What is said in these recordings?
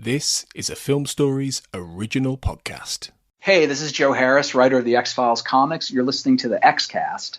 This is a Film Stories original podcast. Hey, this is Joe Harris, writer of the X-Files comics. You're listening to the X-Cast.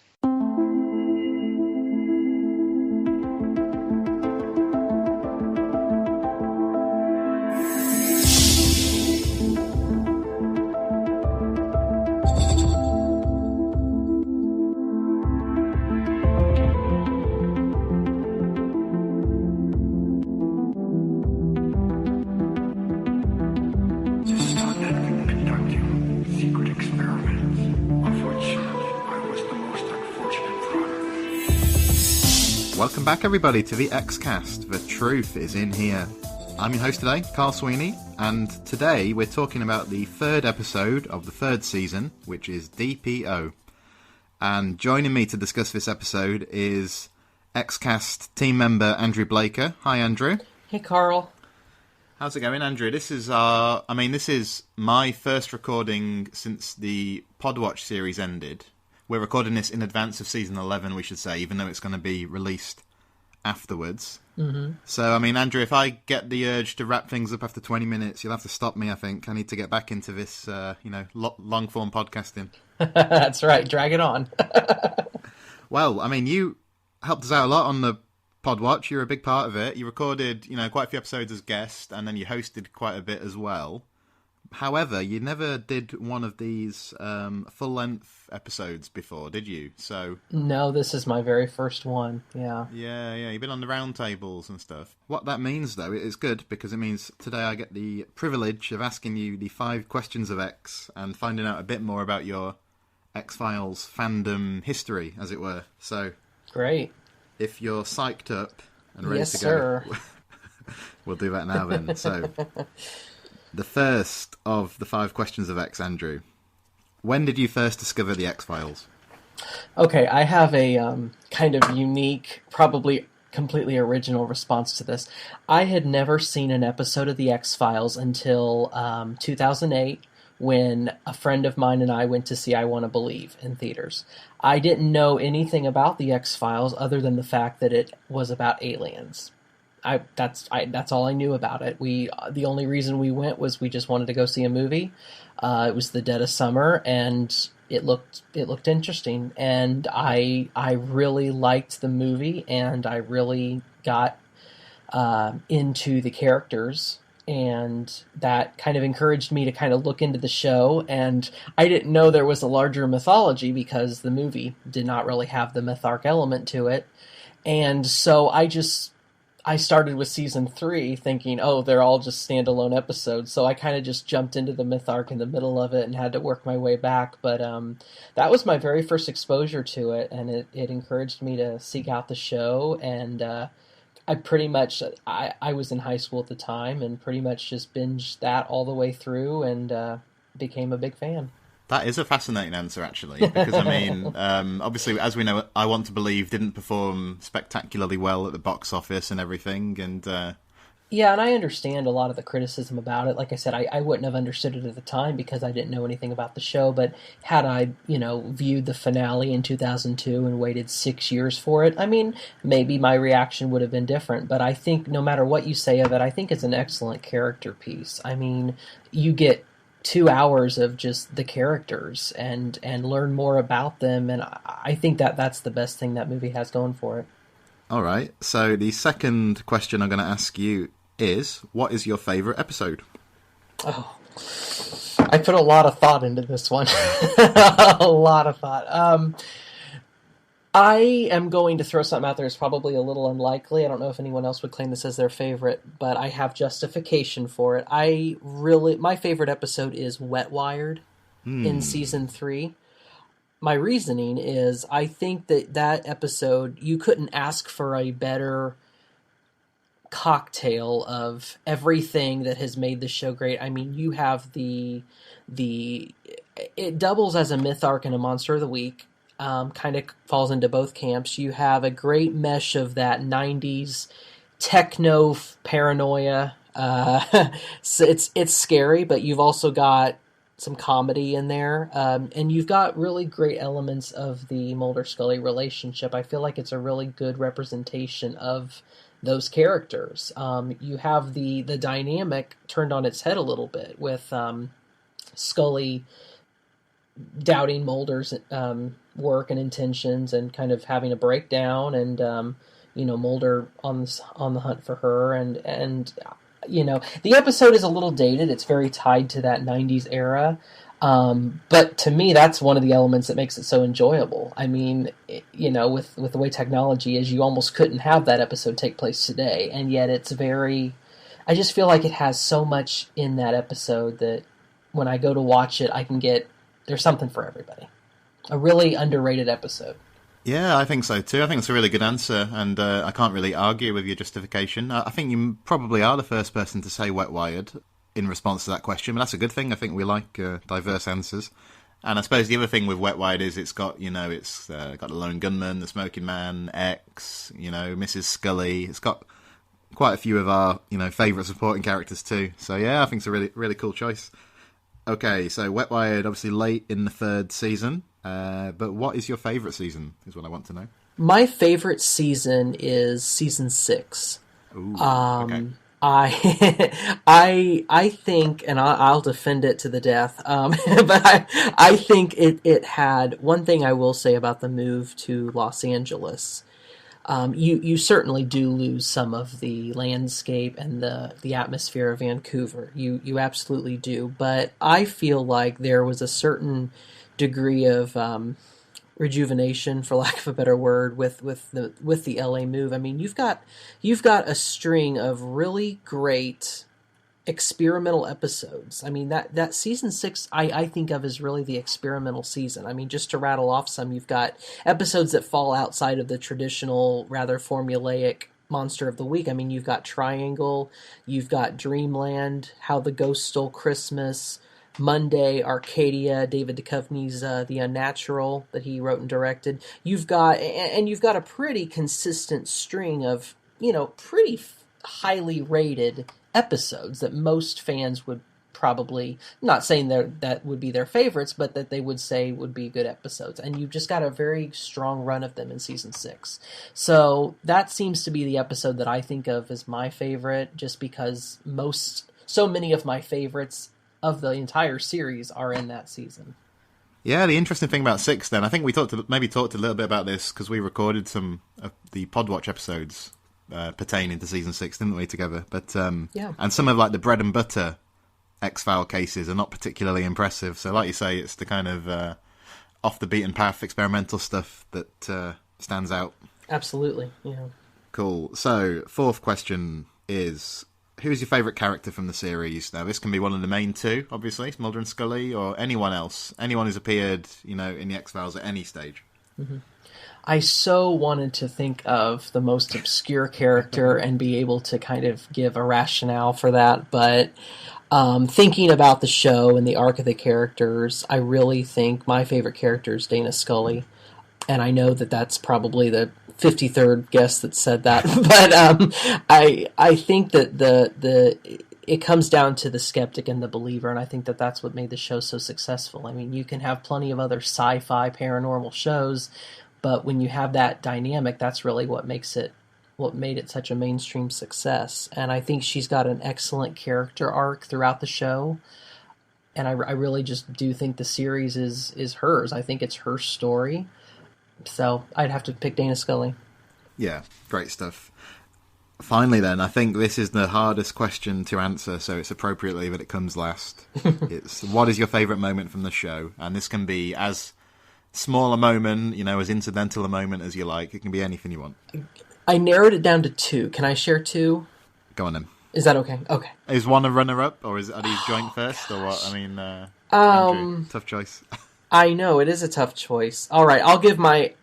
Welcome back, everybody, to the X-Cast. The truth is in here. I'm your host today, Carl Sweeney, and today we're talking about the third episode of the third season, which is D.P.O. And joining me to discuss this episode is X-Cast team member Andrew Blaker. Hi, Andrew. Hey, Carl. How's it going, Andrew? This is my first recording since the Podwatch series ended. We're recording this in advance of season 11, we should say, even though it's going to be released afterwards. Mm-hmm. So, Andrew, if I get the urge to wrap things up after 20 minutes, you'll have to stop me, I think. I need to get back into this, long-form podcasting. That's right. Drag it on. Well, you helped us out a lot on the Podwatch. You're a big part of it. You recorded, quite a few episodes as guest, and then you hosted quite a bit as well. However, you never did one of these full-length episodes before, did you? So no, this is my very first one, yeah. Yeah, you've been on the round tables and stuff. What that means, though, is good, because it means today I get the privilege of asking you the 5 questions of X and finding out a bit more about your X-Files fandom history, as it were. So great. If you're psyched up and ready yes, to sir. go, we'll do that now then. So the first of the 5 questions of X, Andrew. When did you first discover the X-Files? Okay, I have a kind of unique, probably completely original response to this. I had never seen an episode of the X-Files until 2008, when a friend of mine and I went to see I Want to Believe in theaters. I didn't know anything about the X-Files other than the fact that it was about aliens. That's all I knew about it. The only reason we went was we just wanted to go see a movie. It was the dead of summer, and it looked interesting. And I really liked the movie, and I really got into the characters, and that kind of encouraged me to kind of look into the show. And I didn't know there was a larger mythology because the movie did not really have the mythark element to it. And so I started with season 3 thinking, oh, they're all just standalone episodes. So I kind of just jumped into the mythark in the middle of it and had to work my way back. But that was my very first exposure to it, and it encouraged me to seek out the show. And I was in high school at the time and pretty much just binged that all the way through and became a big fan. That is a fascinating answer, actually, because, obviously, as we know, I Want to Believe didn't perform spectacularly well at the box office and everything, and yeah, and I understand a lot of the criticism about it. Like I said, I wouldn't have understood it at the time because I didn't know anything about the show, but had I, viewed the finale in 2002 and waited 6 years for it, maybe my reaction would have been different, but I think no matter what you say of it, I think it's an excellent character piece. You get 2 hours of just the characters and learn more about them, and I think that's the best thing that movie has going for it. All right, so the second question I'm going to ask you is, what is your favourite episode? Oh, I put a lot of thought into this one. A lot of thought. I am going to throw something out there that's probably a little unlikely. I don't know if anyone else would claim this as their favorite, but I have justification for it. My favorite episode is Wet Wired in season 3. My reasoning is I think that episode, you couldn't ask for a better cocktail of everything that has made the show great. You have it doubles as a myth arc and a monster of the week. Kind of falls into both camps. You have a great mesh of that 90s techno paranoia. So it's scary, but you've also got some comedy in there, and you've got really great elements of the Mulder-Scully relationship. I feel like it's a really good representation of those characters. You have the dynamic turned on its head a little bit with Scully doubting Mulder's work and intentions and kind of having a breakdown, and Mulder on the hunt for her, and the episode is a little dated. It's very tied to that 90s era. But to me, that's one of the elements that makes it so enjoyable. I mean, with the way technology is, you almost couldn't have that episode take place today. And yet I just feel like it has so much in that episode that when I go to watch it, there's something for everybody. A really underrated episode. Yeah, I think so too. I think it's a really good answer, and I can't really argue with your justification. I think you probably are the first person to say Wet Wired in response to that question, but that's a good thing. I think we like diverse answers. And I suppose the other thing with Wet Wired is it's got the Lone Gunman, the Smoking Man, X, Mrs. Scully. It's got quite a few of our favourite supporting characters too. So yeah, I think it's a really, really cool choice. Okay, so Wet Wired, obviously late in the 3rd season. But what is your favourite season, is what I want to know. My favourite season is season 6. Ooh, okay. I think, and I'll defend it to the death, but I think it had, one thing I will say about the move to Los Angeles. You certainly do lose some of the landscape and the atmosphere of Vancouver. You absolutely do. But I feel like there was a certain degree of rejuvenation, for lack of a better word, with the LA move. I mean, you've got a string of really great experimental episodes. I mean, that season 6 I think of as really the experimental season. I mean, just to rattle off some, you've got episodes that fall outside of the traditional, rather formulaic Monster of the Week. I mean, you've got Triangle, you've got Dreamland, How the Ghost Stole Christmas, Monday, Arcadia, David Duchovny's The Unnatural that he wrote and directed. You've got a pretty consistent string of, pretty highly rated episodes that most fans would probably, not saying that would be their favorites, but that they would say would be good episodes. And you've just got a very strong run of them in season 6. So that seems to be the episode that I think of as my favorite, just because so many of my favorites of the entire series are in that season. Yeah, the interesting thing about 6 then, I think we talked a little bit about this because we recorded some of the Podwatch episodes pertaining to season 6, didn't we, together? But yeah. And some of like the bread and butter X-File cases are not particularly impressive. So like you say, it's the kind of off the beaten path experimental stuff that stands out. Absolutely, yeah. Cool. So 4th question is, who's your favourite character from the series? Now, this can be one of the main two, obviously, it's Mulder and Scully, or anyone else. Anyone who's appeared, in the X-Files at any stage. Mm-hmm. I so wanted to think of the most obscure character and be able to kind of give a rationale for that, but thinking about the show and the arc of the characters, I really think my favorite character is Dana Scully. And I know that that's probably the 53rd guest that said that, but I think that it comes down to the skeptic and the believer, and I think that that's what made the show so successful. I mean, you can have plenty of other sci-fi paranormal shows, but when you have that dynamic, that's really what made it such a mainstream success. And I think she's got an excellent character arc throughout the show. And I really just do think the series is hers. I think it's her story. So I'd have to pick Dana Scully. Yeah, great stuff. Finally then, I think this is the hardest question to answer, so it's appropriately that it comes last. It's, what is your favourite moment from the show? And this can be as small a moment, as incidental a moment as you like. It can be anything you want. I narrowed it down to 2. Can I share 2? Go on then. Is that okay? Okay. Is one a runner-up, or are these joint first, or what? I mean, Andrew, tough choice. I know, it is a tough choice. All right, I'll give my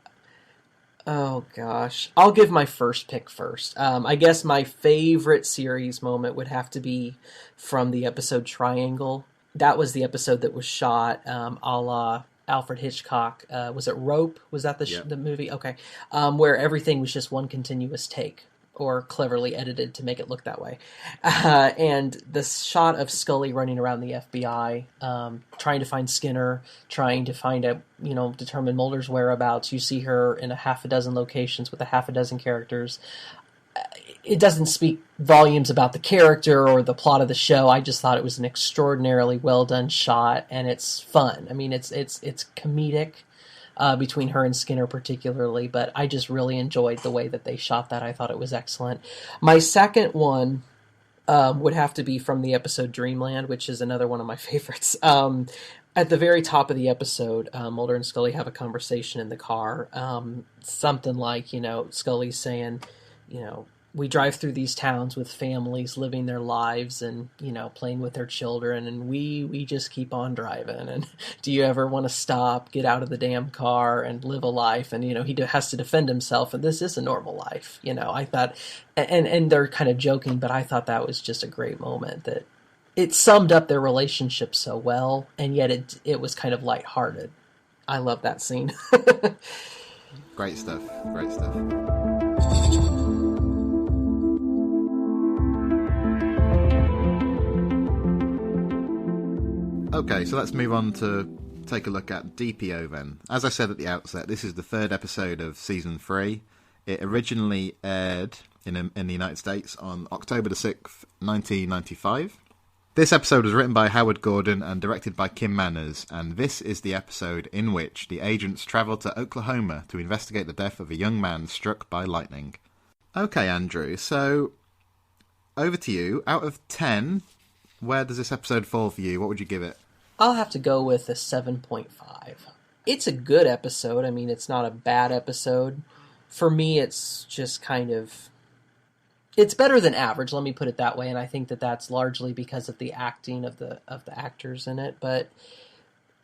first pick first. I guess my favorite series moment would have to be from the episode Triangle. That was the episode that was shot a la Alfred Hitchcock. Was it Rope? Was that the movie? Okay. Where everything was just one continuous take, or cleverly edited to make it look that way. And the shot of Scully running around the FBI, trying to find Skinner, trying to determine Mulder's whereabouts. You see her in a half a dozen locations with a half a dozen characters. it doesn't speak volumes about the character or the plot of the show. I just thought it was an extraordinarily well done shot, and it's fun. I mean, it's comedic between her and Skinner particularly, but I just really enjoyed the way that they shot that. I thought it was excellent. My second one would have to be from the episode Dreamland, which is another one of my favorites. At the very top of the episode, Mulder and Scully have a conversation in the car. Something like, Scully's saying, we drive through these towns with families living their lives and, playing with their children, and we just keep on driving. And do you ever want to stop, get out of the damn car and live a life? And, he has to defend himself, and this is a normal life. I thought, and they're kind of joking, but I thought that was just a great moment, that it summed up their relationship so well, and yet it was kind of lighthearted. I love that scene. Great stuff. Great stuff. Okay, so let's move on to take a look at D.P.O. then. As I said at the outset, this is the third episode of Season 3. It originally aired in the United States on October the 6th, 1995. This episode was written by Howard Gordon and directed by Kim Manners, and this is the episode in which the agents travel to Oklahoma to investigate the death of a young man struck by lightning. Okay, Andrew, so over to you. Out of 10, where does this episode fall for you? What would you give it? I'll have to go with a 7.5. It's a good episode. I mean, it's not a bad episode. For me, it's just kind of... It's better than average, let me put it that way, and I think that that's largely because of the acting of the actors in it. But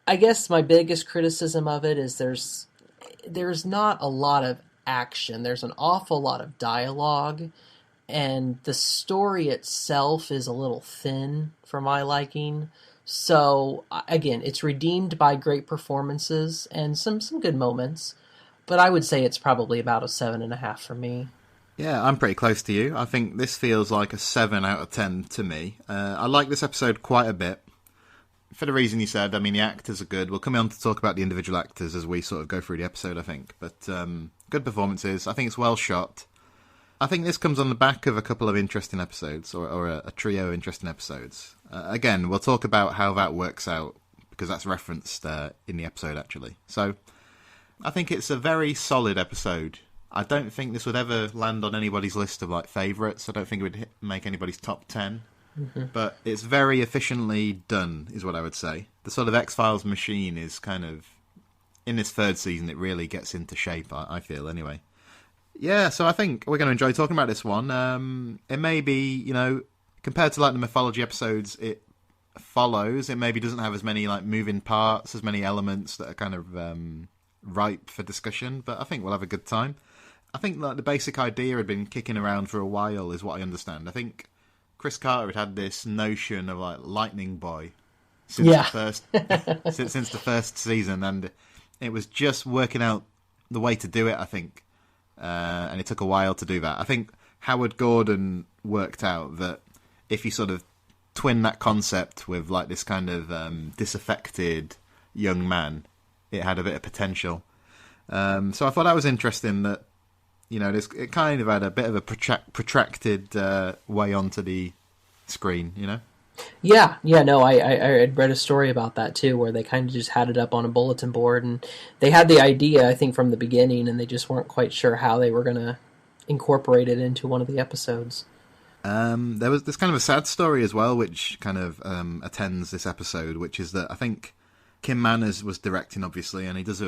I guess my biggest criticism of it is there's not a lot of action. There's an awful lot of dialogue, and the story itself is a little thin for my liking. So, again, it's redeemed by great performances and some good moments, but I would say it's probably about a 7.5 for me. Yeah, I'm pretty close to you. I think this feels like a 7 out of 10 to me. I like this episode quite a bit. For the reason you said, I mean, the actors are good. We'll come on to talk about the individual actors as we sort of go through the episode, I think. But good performances. I think it's well shot. I think this comes on the back of a couple of interesting episodes, or a trio of interesting episodes. Again, we'll talk about how that works out, because that's referenced in the episode, actually. So, I think it's a very solid episode. I don't think this would ever land on anybody's list of favourites. I don't think it would make anybody's top 10. Mm-hmm. But it's very efficiently done, is what I would say. The sort of X-Files machine is kind of... In this third season, it really gets into shape, I feel, anyway. Yeah, so I think we're going to enjoy talking about this one. It may be, compared to the mythology episodes it follows, it maybe doesn't have as many moving parts, as many elements that are kind of ripe for discussion, but I think we'll have a good time. I think the basic idea had been kicking around for a while, is what I understand. I think Chris Carter had this notion of Lightning Boy since the first season, and it was just working out the way to do it, I think. And it took a while to do that. I think Howard Gordon worked out that if you sort of twin that concept with this kind of disaffected young man, it had a bit of potential. So I thought that was interesting that, it kind of had a bit of a protracted way onto the screen, Yeah, no, I had read a story about that too, where they kind of just had it up on a bulletin board, and they had the idea, I think, from the beginning, and they just weren't quite sure how they were going to incorporate it into one of the episodes. There was this kind of a sad story as well, which kind of attends this episode, which is that I think Kim Manners was directing, obviously, and he does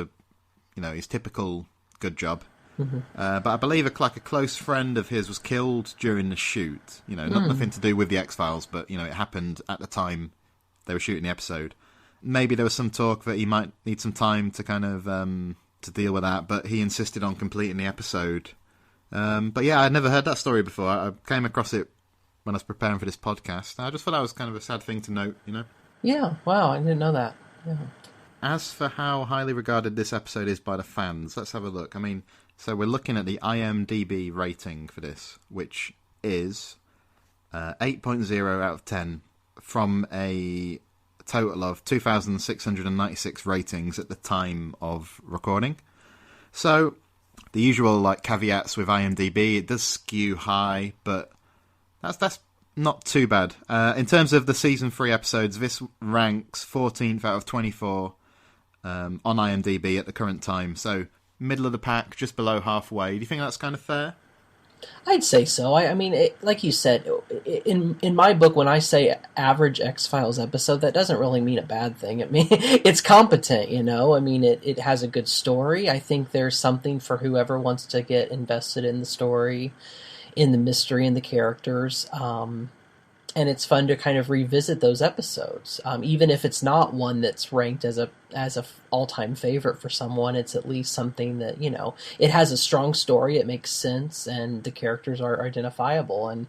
his typical good job. Mm-hmm. But I believe a close friend of his was killed during the shoot. Nothing to do with the X-Files, but it happened at the time they were shooting the episode. Maybe there was some talk that he might need some time to kind of to deal with that, but he insisted on completing the episode. But yeah, I'd never heard that story before. I came across it when I was preparing for this podcast. I just thought that was kind of a sad thing to note. Yeah, wow, I didn't know that. Yeah. As for how highly regarded this episode is by the fans, let's have a look. I mean, so we're looking at the IMDb rating for this, which is 8.0 out of 10 from a total of 2,696 ratings at the time of recording. So the usual like caveats with IMDb. It does skew high, but that's not too bad. In terms of the season 3 episodes, this ranks 14th out of 24 on IMDb at the current time. So middle of the pack, just below halfway. Do you think that's kind of fair? I'd say so. I mean, like you said, in my book, when I say average X-Files episode, that doesn't really mean a bad thing. It mean it's competent, you know? I mean, it has a good story. I think there's something for whoever wants to get invested in the story, in the mystery and the characters. And it's fun to kind of revisit those episodes. Even if it's not one that's ranked as a all-time favorite for someone, it's at least something that, you know, it has a strong story, it makes sense, and the characters are identifiable. And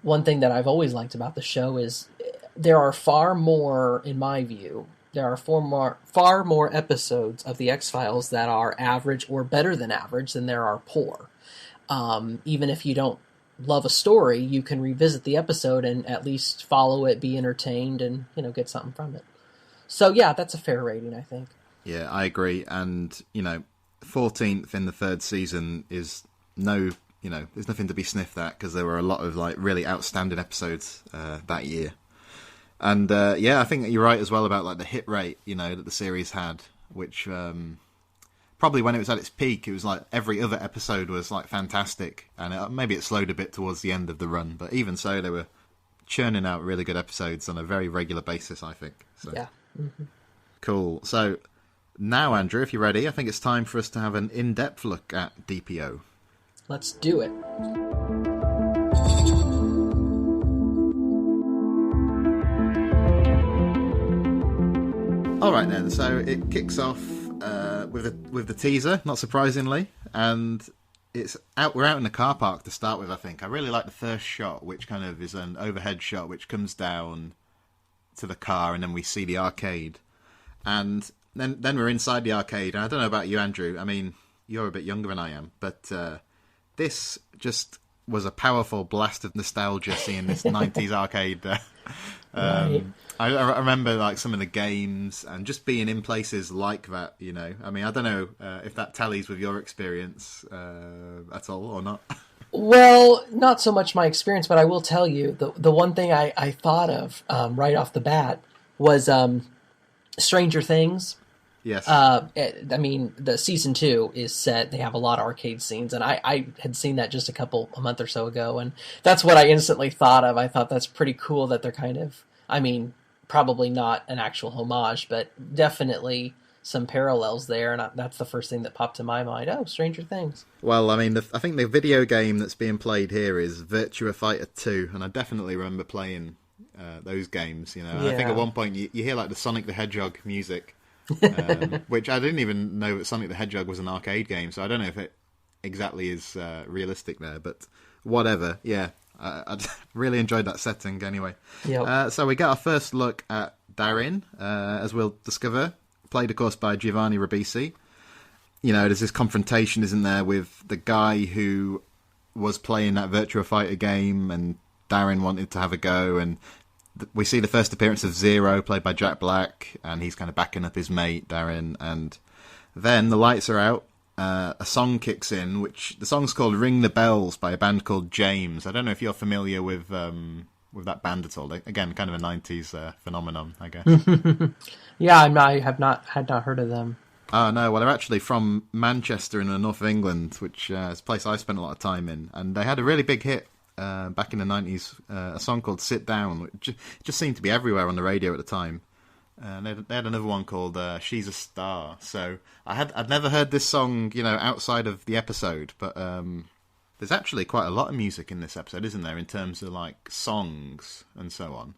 one thing that I've always liked about the show is there are far more, in my view, there are far more episodes of the X-Files that are average or better than average than there are poor. Even if you don't love a story, you can revisit the episode and at least follow it, be entertained, and, you know, get something from it. So yeah, that's a fair rating, I think. Yeah, I agree. And, you know, 14th in the 3rd season is there's nothing to be sniffed at, because there were a lot of like really outstanding episodes that year. And I think you're right as well about like the hit rate, you know, that the series had, which probably when it was at its peak, it was like every other episode was like fantastic, and maybe it slowed a bit towards the end of the run, but even so, they were churning out really good episodes on a very regular basis, I think. So. Yeah. Mm-hmm. Cool. So now, Andrew, if you're ready, I think it's time for us to have an in-depth look at D.P.O. Let's do it. All right then. So it kicks off with the teaser, not surprisingly, and we're out in the car park to start with. I think I really like the first shot, which kind of is an overhead shot, which comes down to the car, and then we see the arcade, and then we're inside the arcade. And I don't know about you, Andrew. I mean, you're a bit younger than I am, but this just was a powerful blast of nostalgia seeing this 90s arcade. Right. I remember like some of the games and just being in places like that, you know. I mean, I don't know if that tallies with your experience at all or not. Well, not so much my experience, but I will tell you, the one thing I thought of right off the bat was Stranger Things. Yes. I mean, the season 2 is set. They have a lot of arcade scenes, and I had seen that just a month or so ago, and that's what I instantly thought of. I thought that's pretty cool that they're kind of, I mean, probably not an actual homage, but definitely some parallels there, and that's the first thing that popped to my mind. Oh, Stranger Things. Well, I mean, I think the video game that's being played here is Virtua Fighter 2, and I definitely remember playing those games, you know. Yeah. I think at one point you hear like the Sonic the Hedgehog music, which I didn't even know that Sonic the Hedgehog was an arcade game, so I don't know if it exactly is realistic there, but whatever. Yeah, I really enjoyed that setting anyway. Yep. So we get our first look at Darin, as we'll discover, played of course by Giovanni Ribisi. You know, there's this confrontation, isn't there, with the guy who was playing that Virtua Fighter game, and Darin wanted to have a go, and we see the first appearance of Zero, played by Jack Black, and he's kind of backing up his mate, Darin, and then the lights are out, a song kicks in, which the song's called Ring the Bells by a band called James. I don't know if you're familiar with that band at all. Again, kind of a 90s phenomenon, I guess. Yeah, I had not heard of them. Oh, no, well, they're actually from Manchester in the north of England, which is a place I spent a lot of time in, and they had a really big hit back in the 90s, a song called Sit Down, which just seemed to be everywhere on the radio at the time. And they had another one called She's a Star. So I'd never heard this song, you know, outside of the episode, but there's actually quite a lot of music in this episode, isn't there, in terms of like songs and so on.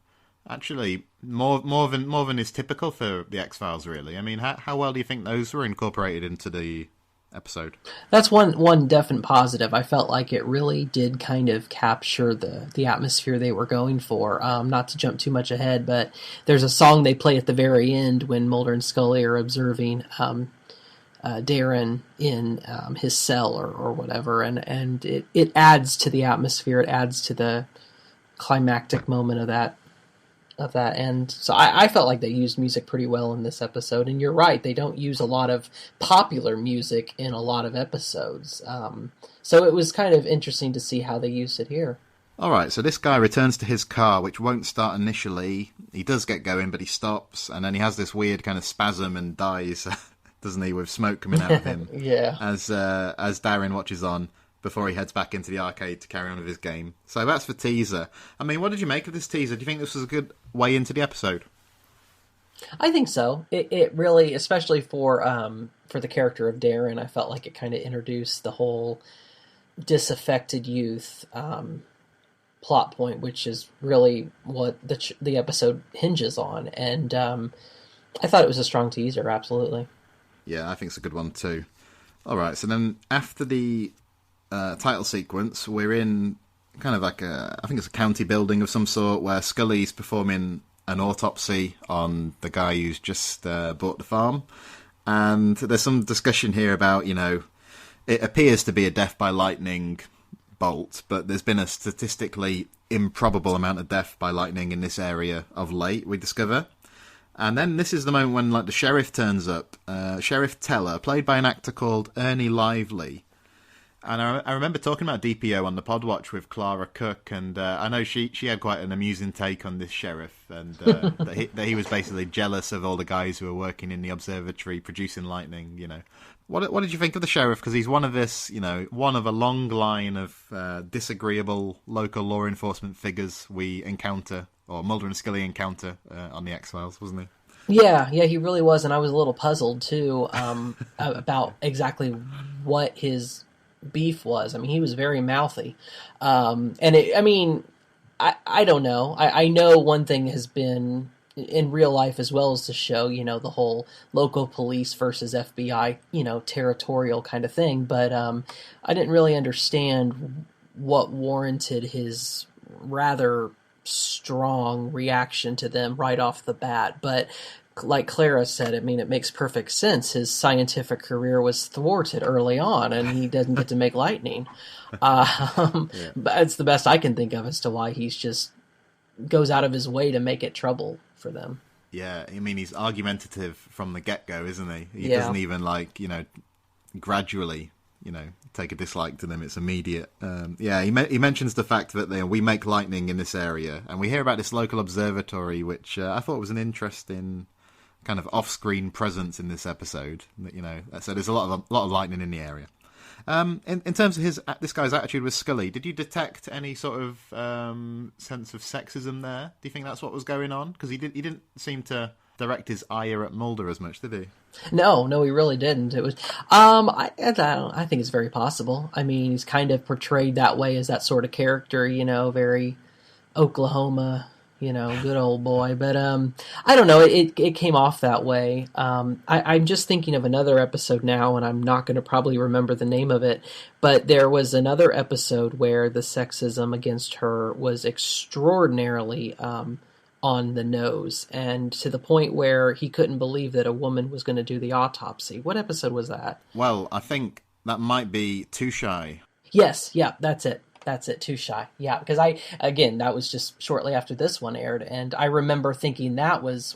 Actually, more than is typical for the X-Files, really. I mean, how well do you think those were incorporated into the episode? That's one definite positive. I felt like it really did kind of capture the atmosphere they were going for. Not to jump too much ahead, but there's a song they play at the very end when Mulder and Scully are observing Darren in his cell or whatever, and it adds to the atmosphere. It adds to the climactic moment of that of that. And so I felt like they used music pretty well in this episode. And you're right, they don't use a lot of popular music in a lot of episodes. So it was kind of interesting to see how they used it here. All right, so this guy returns to his car, which won't start initially. He does get going, but he stops, and then he has this weird kind of spasm and dies, doesn't he, with smoke coming out of him? Yeah. As Darren watches on before he heads back into the arcade to carry on with his game. So that's the teaser. I mean, what did you make of this teaser? Do you think this was a good way into the episode? I think so. It really, especially for the character of Darren, I felt like it kind of introduced the whole disaffected youth plot point, which is really what the episode hinges on. And I thought it was a strong teaser, absolutely. Yeah, I think it's a good one too. All right, so then after the title sequence, we're in kind of like I think it's a county building of some sort where Scully's performing an autopsy on the guy who's just bought the farm. And there's some discussion here about, it appears to be a death by lightning bolt, but there's been a statistically improbable amount of death by lightning in this area of late, we discover. And then this is the moment when the sheriff turns up, Sheriff Teller, played by an actor called Ernie Lively. And I remember talking about D.P.O. on the Podwatch with Clara Cook, and I know she had quite an amusing take on this sheriff, and that he was basically jealous of all the guys who were working in the observatory producing lightning. What did you think of the sheriff? Because he's one of a long line of disagreeable local law enforcement figures we encounter, or Mulder and Scully encounter on the X-Files, wasn't he? Yeah, he really was, and I was a little puzzled too about exactly what his beef was. I mean, he was very mouthy, and I don't know. I know one thing has been in real life as well as the show, the whole local police versus FBI, territorial kind of thing. But I didn't really understand what warranted his rather strong reaction to them right off the bat. But like Clara said, it makes perfect sense. His scientific career was thwarted early on, and he doesn't get to make lightning. But it's the best I can think of as to why he's just goes out of his way to make it trouble for them. Yeah, he's argumentative from the get-go, isn't he? He doesn't even gradually, take a dislike to them. It's immediate. He mentions the fact that we make lightning in this area, and we hear about this local observatory, which I thought was an interesting kind of off-screen presence in this episode. So there's a lot of lightning in the area. In terms of this guy's attitude with Scully, did you detect any sort of sense of sexism there? Do you think that's what was going on? Because he didn't seem to direct his ire at Mulder as much, did he? No, he really didn't. It was, I think it's very possible. I mean, he's kind of portrayed that way as that sort of character, very Oklahoma, good old boy. But I don't know. It came off that way. I'm just thinking of another episode now, and I'm not going to probably remember the name of it. But there was another episode where the sexism against her was extraordinarily on the nose, and to the point where he couldn't believe that a woman was going to do the autopsy. What episode was that? Well, I think that might be Too Shy. Yes, yeah, that's it. Too Shy. Yeah, because that was just shortly after this one aired, and I remember thinking that was,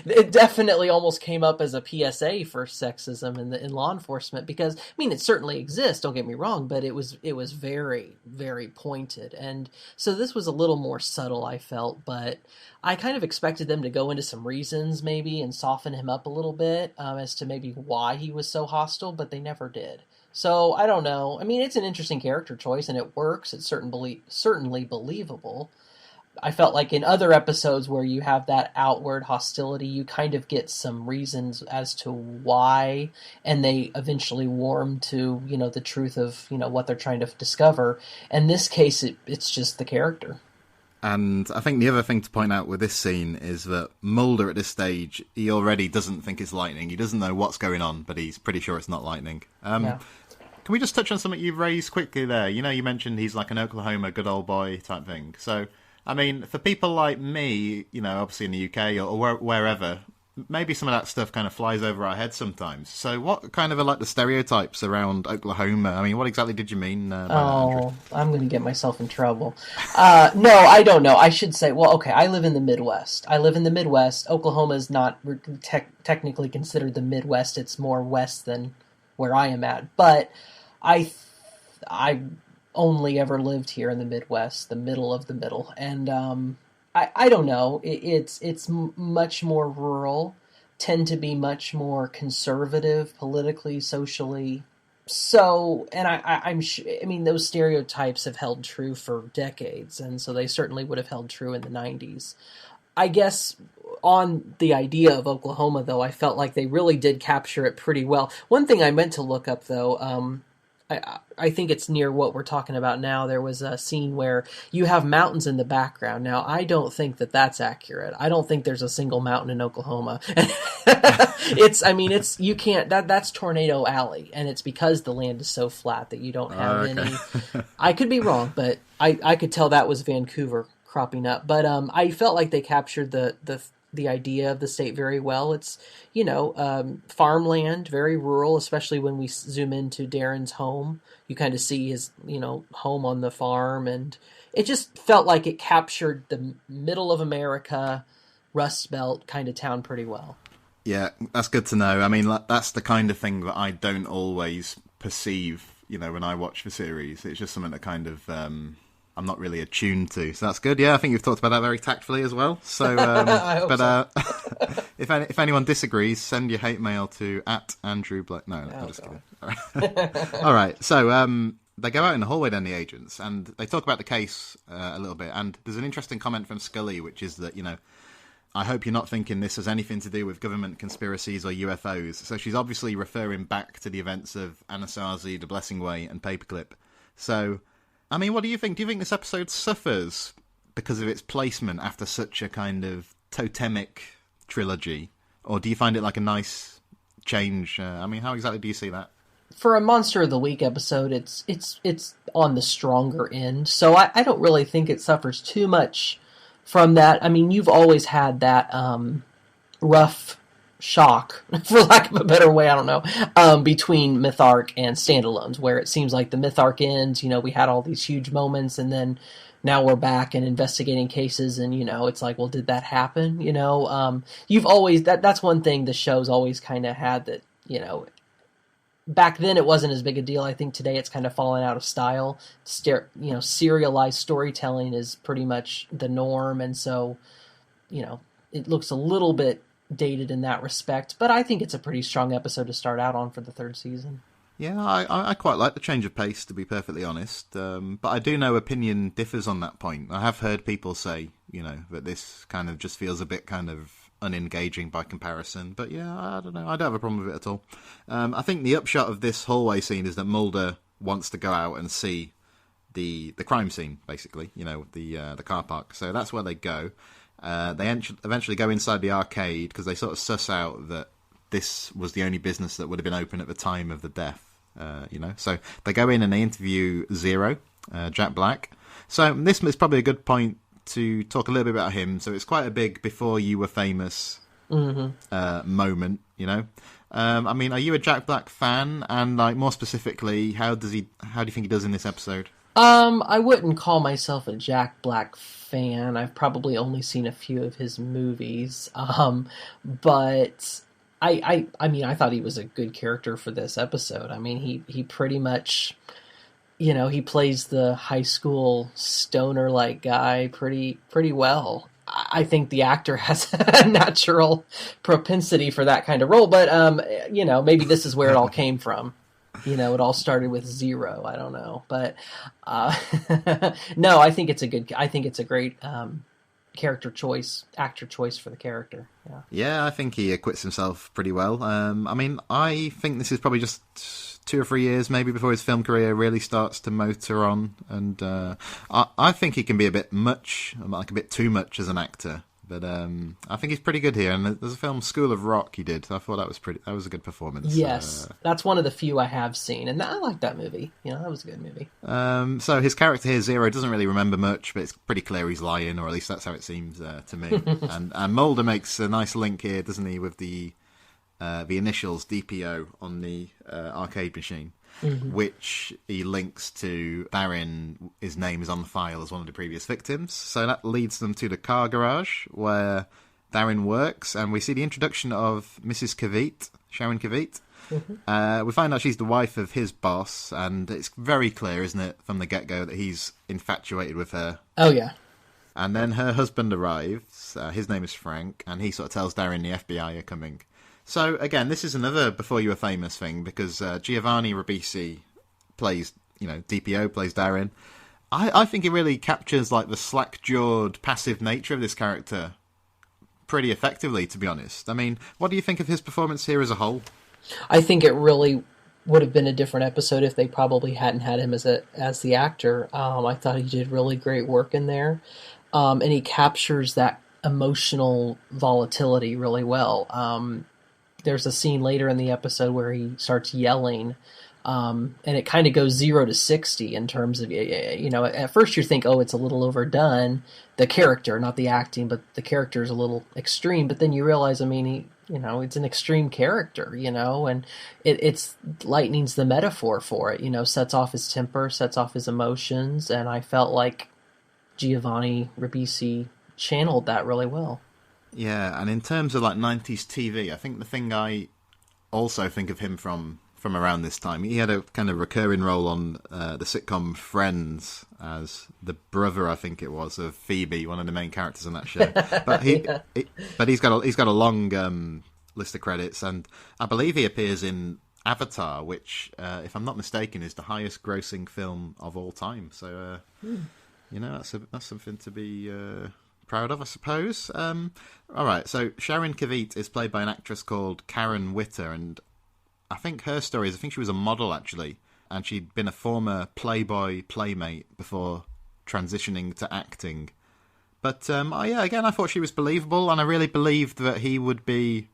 it definitely almost came up as a PSA for sexism in law enforcement, because it certainly exists, don't get me wrong, but it was very, very pointed. And so this was a little more subtle, I felt, but I kind of expected them to go into some reasons maybe and soften him up a little bit as to maybe why he was so hostile, but they never did. So I don't know. It's an interesting character choice, and it works. It's certainly believable. I felt like in other episodes where you have that outward hostility, you kind of get some reasons as to why, and they eventually warm to, the truth of, what they're trying to discover. In this case, it's just the character. And I think the other thing to point out with this scene is that Mulder at this stage, he already doesn't think it's lightning. He doesn't know what's going on, but he's pretty sure it's not lightning. Yeah. Can we just touch on something you've raised quickly there? You mentioned he's like an Oklahoma good old boy type thing. So, for people like me, obviously in the UK or wherever, maybe some of that stuff kind of flies over our heads sometimes. So what kind of are like the stereotypes around Oklahoma? I mean, what exactly did you mean by that, Andrew? I'm going to get myself in trouble. No, I don't know. I should say, well, okay, I live in the Midwest. Oklahoma is not technically considered the Midwest. It's more west than where I am at. But I only ever lived here in the Midwest, the middle of the middle. And I don't know. It's much more rural, tend to be much more conservative politically, socially. So, and I'm sure, I mean, those stereotypes have held true for decades, and so they certainly would have held true in the 90s. I guess on the idea of Oklahoma, though, I felt like they really did capture it pretty well. One thing I meant to look up, though, I think it's near what we're talking about now. There was a scene where you have mountains in the background. Now, I don't think that that's accurate. I don't think there's a single mountain in Oklahoma. You can't, that's Tornado Alley, and it's because the land is so flat that you don't have any. I could be wrong, but I could tell that was Vancouver cropping up. But I felt like they captured the idea of the state very well. It's, farmland, very rural, especially when we zoom into Darren's home. You kind of see his, home on the farm, and it just felt like it captured the middle of America, Rust Belt kind of town pretty well. Yeah, that's good to know. I mean, that's the kind of thing that I don't always perceive, when I watch the series. It's just something that kind of I'm not really attuned to. So that's good. Yeah, I think you've talked about that very tactfully as well. So, if anyone disagrees, send your hate mail to @Andrew Blake. No, I'm just kidding. All right. All right. So they go out in the hallway then, the agents, and they talk about the case a little bit. And there's an interesting comment from Scully, which is that, I hope you're not thinking this has anything to do with government conspiracies or UFOs. So she's obviously referring back to the events of Anasazi, The Blessing Way, and Paperclip. So, I mean, what do you think? Do you think this episode suffers because of its placement after such a kind of totemic trilogy? Or do you find it like a nice change? I mean, how exactly do you see that? For a Monster of the Week episode, it's on the stronger end. So I don't really think it suffers too much from that. I mean, you've always had that rough shock, for lack of a better way, I don't know, between myth arc and standalones, where it seems like the myth arc ends, we had all these huge moments, and then now we're back and investigating cases, and, it's like, well, did that happen? You've always, that's one thing the show's always kind of had that, back then it wasn't as big a deal. I think today it's kind of fallen out of style. Serialized storytelling is pretty much the norm, and so, it looks a little bit dated in that respect, but I think it's a pretty strong episode to start out on for the third season. Yeah, I quite like the change of pace, to be perfectly honest, but I do know opinion differs on that point. I have heard people say, that this kind of just feels a bit kind of unengaging by comparison, but yeah, I don't know, I don't have a problem with it at all. I think the upshot of this hallway scene is that Mulder wants to go out and see the crime scene, basically, the car park, so that's where they go. They eventually go inside the arcade because they sort of suss out that this was the only business that would have been open at the time of the death, So they go in and they interview Zero, Jack Black. So this is probably a good point to talk a little bit about him. So it's quite a big before you were famous moment, I mean, are you a Jack Black fan? And like more specifically, how do you think he does in this episode? I wouldn't call myself a Jack Black fan. I've probably only seen a few of his movies. But I mean, I thought he was a good character for this episode. I mean, he pretty much, he plays the high school stoner-like guy pretty well. I think the actor has a natural propensity for that kind of role, but maybe this is where it all came from. It all started with Zero. I don't know, but no, I think it's a great actor choice for the character. Yeah, I think he acquits himself pretty well. I mean, I think this is probably just 2 or 3 years maybe before his film career really starts to motor on, and I think he can be a bit much, like a bit too much as an actor But I think he's pretty good here. And there's a film, School of Rock, he did. I thought that was a good performance. Yes, that's one of the few I have seen, and I like that movie. That was a good movie. So his character here, Zero, doesn't really remember much, but it's pretty clear he's lying, or at least that's how it seems to me. and Mulder makes a nice link here, doesn't he, with the initials D.P.O on the arcade machine. Mm-hmm. Which he links to Darren. His name is on the file as one of the previous victims. So that leads them to the car garage where Darren works, and we see the introduction of Mrs. Kavit, Sharon Kavit. Mm-hmm. We find out she's the wife of his boss, and it's very clear, isn't it, from the get-go that he's infatuated with her. Oh, yeah. And then her husband arrives. His name is Frank, and he sort of tells Darren the FBI are coming. So, again, this is another Before You Were Famous thing, because Giovanni Ribisi plays, D.P.O. plays Darren. I think it really captures, like, the slack-jawed, passive nature of this character pretty effectively, to be honest. I mean, what do you think of his performance here as a whole? I think it really would have been a different episode if they probably hadn't had him as the actor. I thought he did really great work in there. And he captures that emotional volatility really well. There's a scene later in the episode where he starts yelling, and it kind of goes 0 to 60 in terms of, at first you think, oh, it's a little overdone, the character, not the acting, but the character is a little extreme, but then you realize, it's an extreme character, and it's lightning's the metaphor for it, sets off his temper, sets off his emotions, and I felt like Giovanni Ribisi channeled that really well. Yeah, and in terms of like 90s TV, I think the thing I also think of him from around this time, he had a kind of recurring role on the sitcom Friends as the brother, I think it was, of Phoebe, one of the main characters on that show. But he's got a long list of credits, and I believe he appears in Avatar, which, if I'm not mistaken, is the highest grossing film of all time. So, that's something to be proud of, I suppose. All right, so Sharon Kavit is played by an actress called Karen Witter, and I think her story is, I think she was a model, actually, and she'd been a former Playboy playmate before transitioning to acting. But, again, I thought she was believable, and I really believed that he would be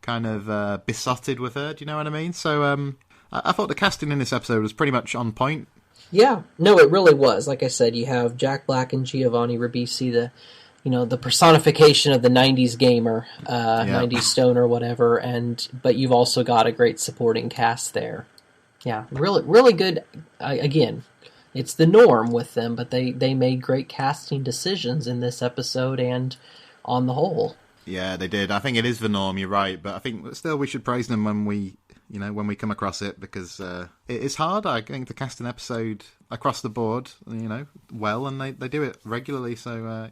kind of besotted with her, do you know what I mean? So I thought the casting in this episode was pretty much on point. Yeah, no, it really was. Like I said, you have Jack Black and Giovanni Ribisi, the personification of the 90s gamer, 90s stoner, whatever, but you've also got a great supporting cast there. Yeah, really, really good. Again, it's the norm with them, but they made great casting decisions in this episode and on the whole. Yeah, they did. I think it is the norm, you're right, but I think still we should praise them when we come across it, because it is hard, I think, to cast an episode across the board, well, and they do it regularly, so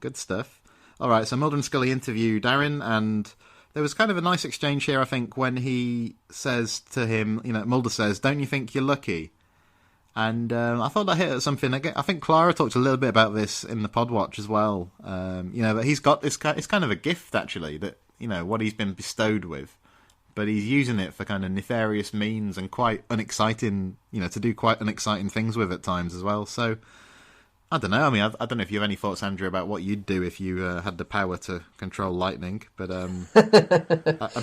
good stuff. All right, so Mulder and Scully interview Darren, and there was kind of a nice exchange here, I think, when he says to him, Mulder says, "Don't you think you're lucky?" And I thought that hit at something. I think Clara talked a little bit about this in the pod watch as well. That he's got this, it's kind of a gift, actually, that, what he's been bestowed with, but he's using it for kind of nefarious means and quite unexciting, to do quite unexciting things with at times as well. So, I don't know. I mean, I don't know if you have any thoughts, Andrew, about what you'd do if you had the power to control lightning, but I'm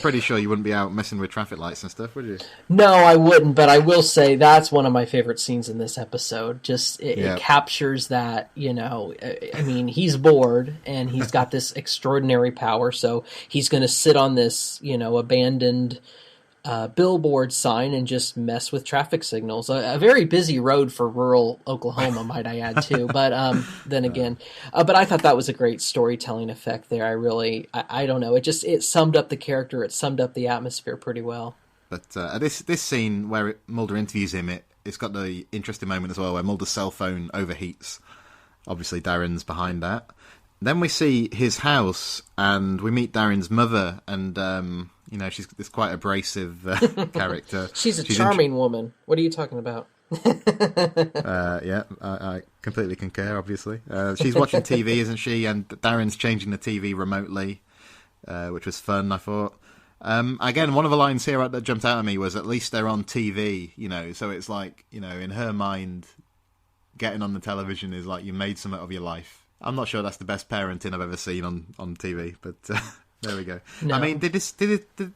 pretty sure you wouldn't be out messing with traffic lights and stuff, would you? No, I wouldn't, but I will say that's one of my favorite scenes in this episode. Just, it captures that, he's bored, and he's got this extraordinary power, so he's going to sit on this, abandoned billboard sign and just mess with traffic signals. A very busy road for rural Oklahoma, might I add, too. But then again, but I thought that was a great storytelling effect there. I don't know. It summed up the character. It summed up the atmosphere pretty well. But this scene where Mulder interviews him, it's got the interesting moment as well where Mulder's cell phone overheats. Obviously, Darren's behind that. Then we see his house, and we meet Darren's mother, and she's this quite abrasive character. She's a charming woman. What are you talking about? I completely concur, obviously. She's watching TV, isn't she? And Darren's changing the TV remotely, which was fun, I thought. Again, one of the lines here that jumped out at me was, at least they're on TV, so it's like, in her mind, getting on the television is like you made something of your life. I'm not sure that's the best parenting I've ever seen on TV, but there we go. No. I mean, did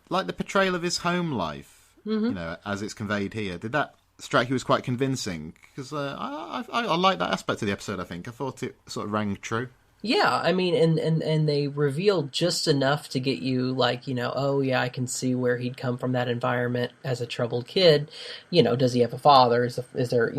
like the portrayal of his home life, as it's conveyed here, did that strike you as quite convincing? Because I like that aspect of the episode. I thought it sort of rang true. Yeah, I mean, and they revealed just enough to get you like, oh yeah, I can see where he'd come from that environment as a troubled kid. Does he have a father? Is there,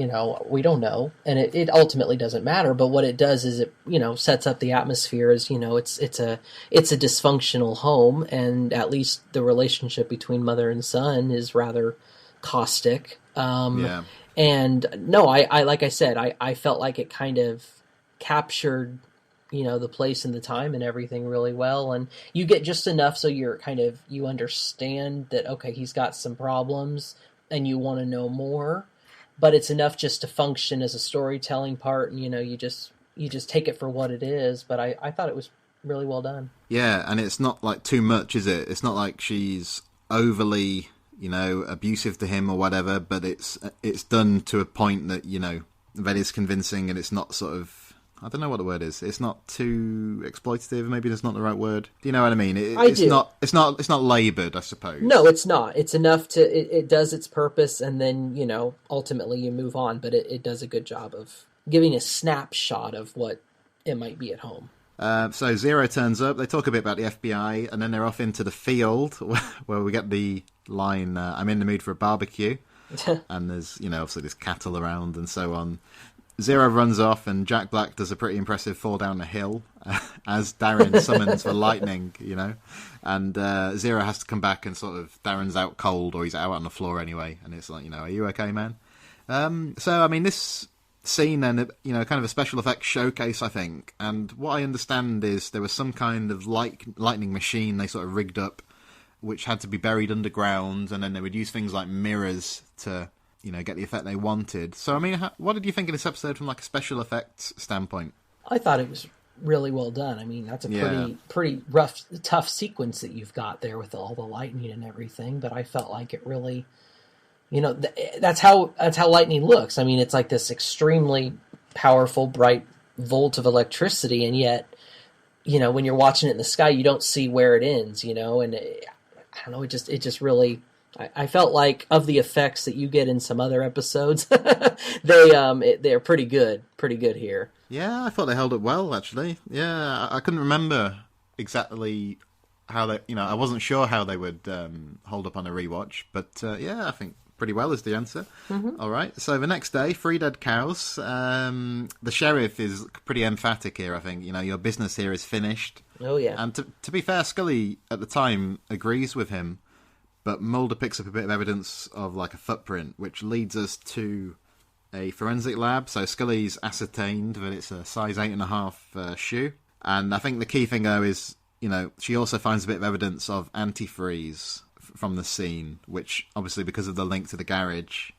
we don't know. And it ultimately doesn't matter, but what it does is it, sets up the atmosphere as, it's a dysfunctional home, and at least the relationship between mother and son is rather caustic. Yeah. And no, I like I said, I felt like it kind of captured the place and the time and everything really well. And you get just enough so you understand that, okay, he's got some problems and you want to know more, but it's enough just to function as a storytelling part. And, you just take it for what it is. But I thought it was really well done. Yeah. And it's not like too much, is it? It's not like she's overly, abusive to him or whatever, but it's done to a point that, that is convincing, and it's not sort of, I don't know what the word is. It's not too exploitative. Maybe that's not the right word. Do you know what I mean? It's not laboured, I suppose. No, it's not. It's enough to it does its purpose, and then ultimately you move on. But it does a good job of giving a snapshot of what it might be at home. So Zero turns up. They talk a bit about the FBI, and then they're off into the field where we get the line, "I'm in the mood for a barbecue," and there's obviously there's cattle around and so on. Zero runs off, and Jack Black does a pretty impressive fall down the hill as Darren summons for lightning, and Zero has to come back, and sort of Darren's out cold, or he's out on the floor anyway, and it's like, are you okay, man? So, I mean, this scene and, kind of a special effects showcase, I think, and what I understand is there was some kind of lightning machine they sort of rigged up, which had to be buried underground, and then they would use things like mirrors to get the effect they wanted. So, I mean, what did you think of this episode from like a special effects standpoint? I thought it was really well done. I mean, that's a pretty rough, tough sequence that you've got there with all the lightning and everything. But I felt like it really, that's how lightning looks. I mean, it's like this extremely powerful, bright volt of electricity, and yet, when you're watching it in the sky, you don't see where it ends. And I don't know, it just really. I felt like of the effects that you get in some other episodes, they're pretty good here. Yeah, I thought they held up well, actually. Yeah, I couldn't remember exactly how they, I wasn't sure how they would hold up on a rewatch, but yeah, I think pretty well is the answer. Mm-hmm. All right, so the next day, 3 dead cows. The sheriff is pretty emphatic here, I think. Your business here is finished. Oh, yeah. And to be fair, Scully at the time agrees with him. But Mulder picks up a bit of evidence of like a footprint, which leads us to a forensic lab. So Scully's ascertained that it's a size 8.5 shoe. And I think the key thing, though, is, she also finds a bit of evidence of antifreeze from the scene, which obviously because of the link to the garage,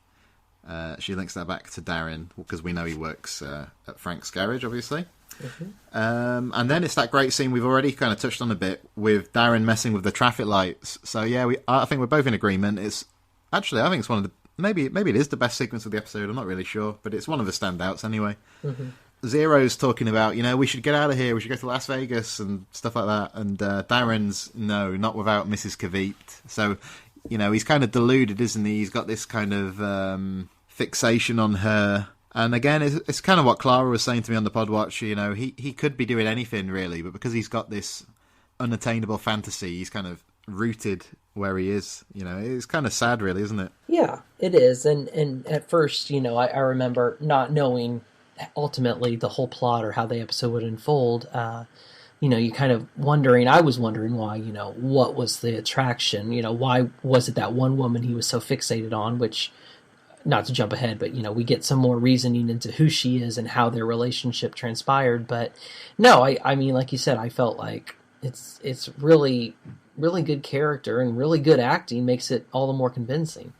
she links that back to Darren, because we know he works at Frank's garage, obviously. Mm-hmm. And then it's that great scene we've already kind of touched on a bit with Darren messing with the traffic lights. So yeah, I think we're both in agreement. I think it's one of the maybe it is the best sequence of the episode. I'm not really sure, but it's one of the standouts anyway. Mm-hmm. Zero's talking about we should get out of here. We should go to Las Vegas and stuff like that. And Darren's no, not without Mrs. Kavit. So he's kind of deluded, isn't he? He's got this kind of fixation on her. And again, it's kind of what Clara was saying to me on the pod watch. He could be doing anything really, but because he's got this unattainable fantasy, he's kind of rooted where he is. It's kind of sad, really, isn't it? Yeah, it is. And at first, I remember not knowing ultimately the whole plot or how the episode would unfold. You kind of wondering. I was wondering why. What was the attraction? Why was it that one woman he was so fixated on? Which, not to jump ahead, but we get some more reasoning into who she is and how their relationship transpired. But no, I mean, like you said, I felt like it's really, really good character and really good acting makes it all the more convincing.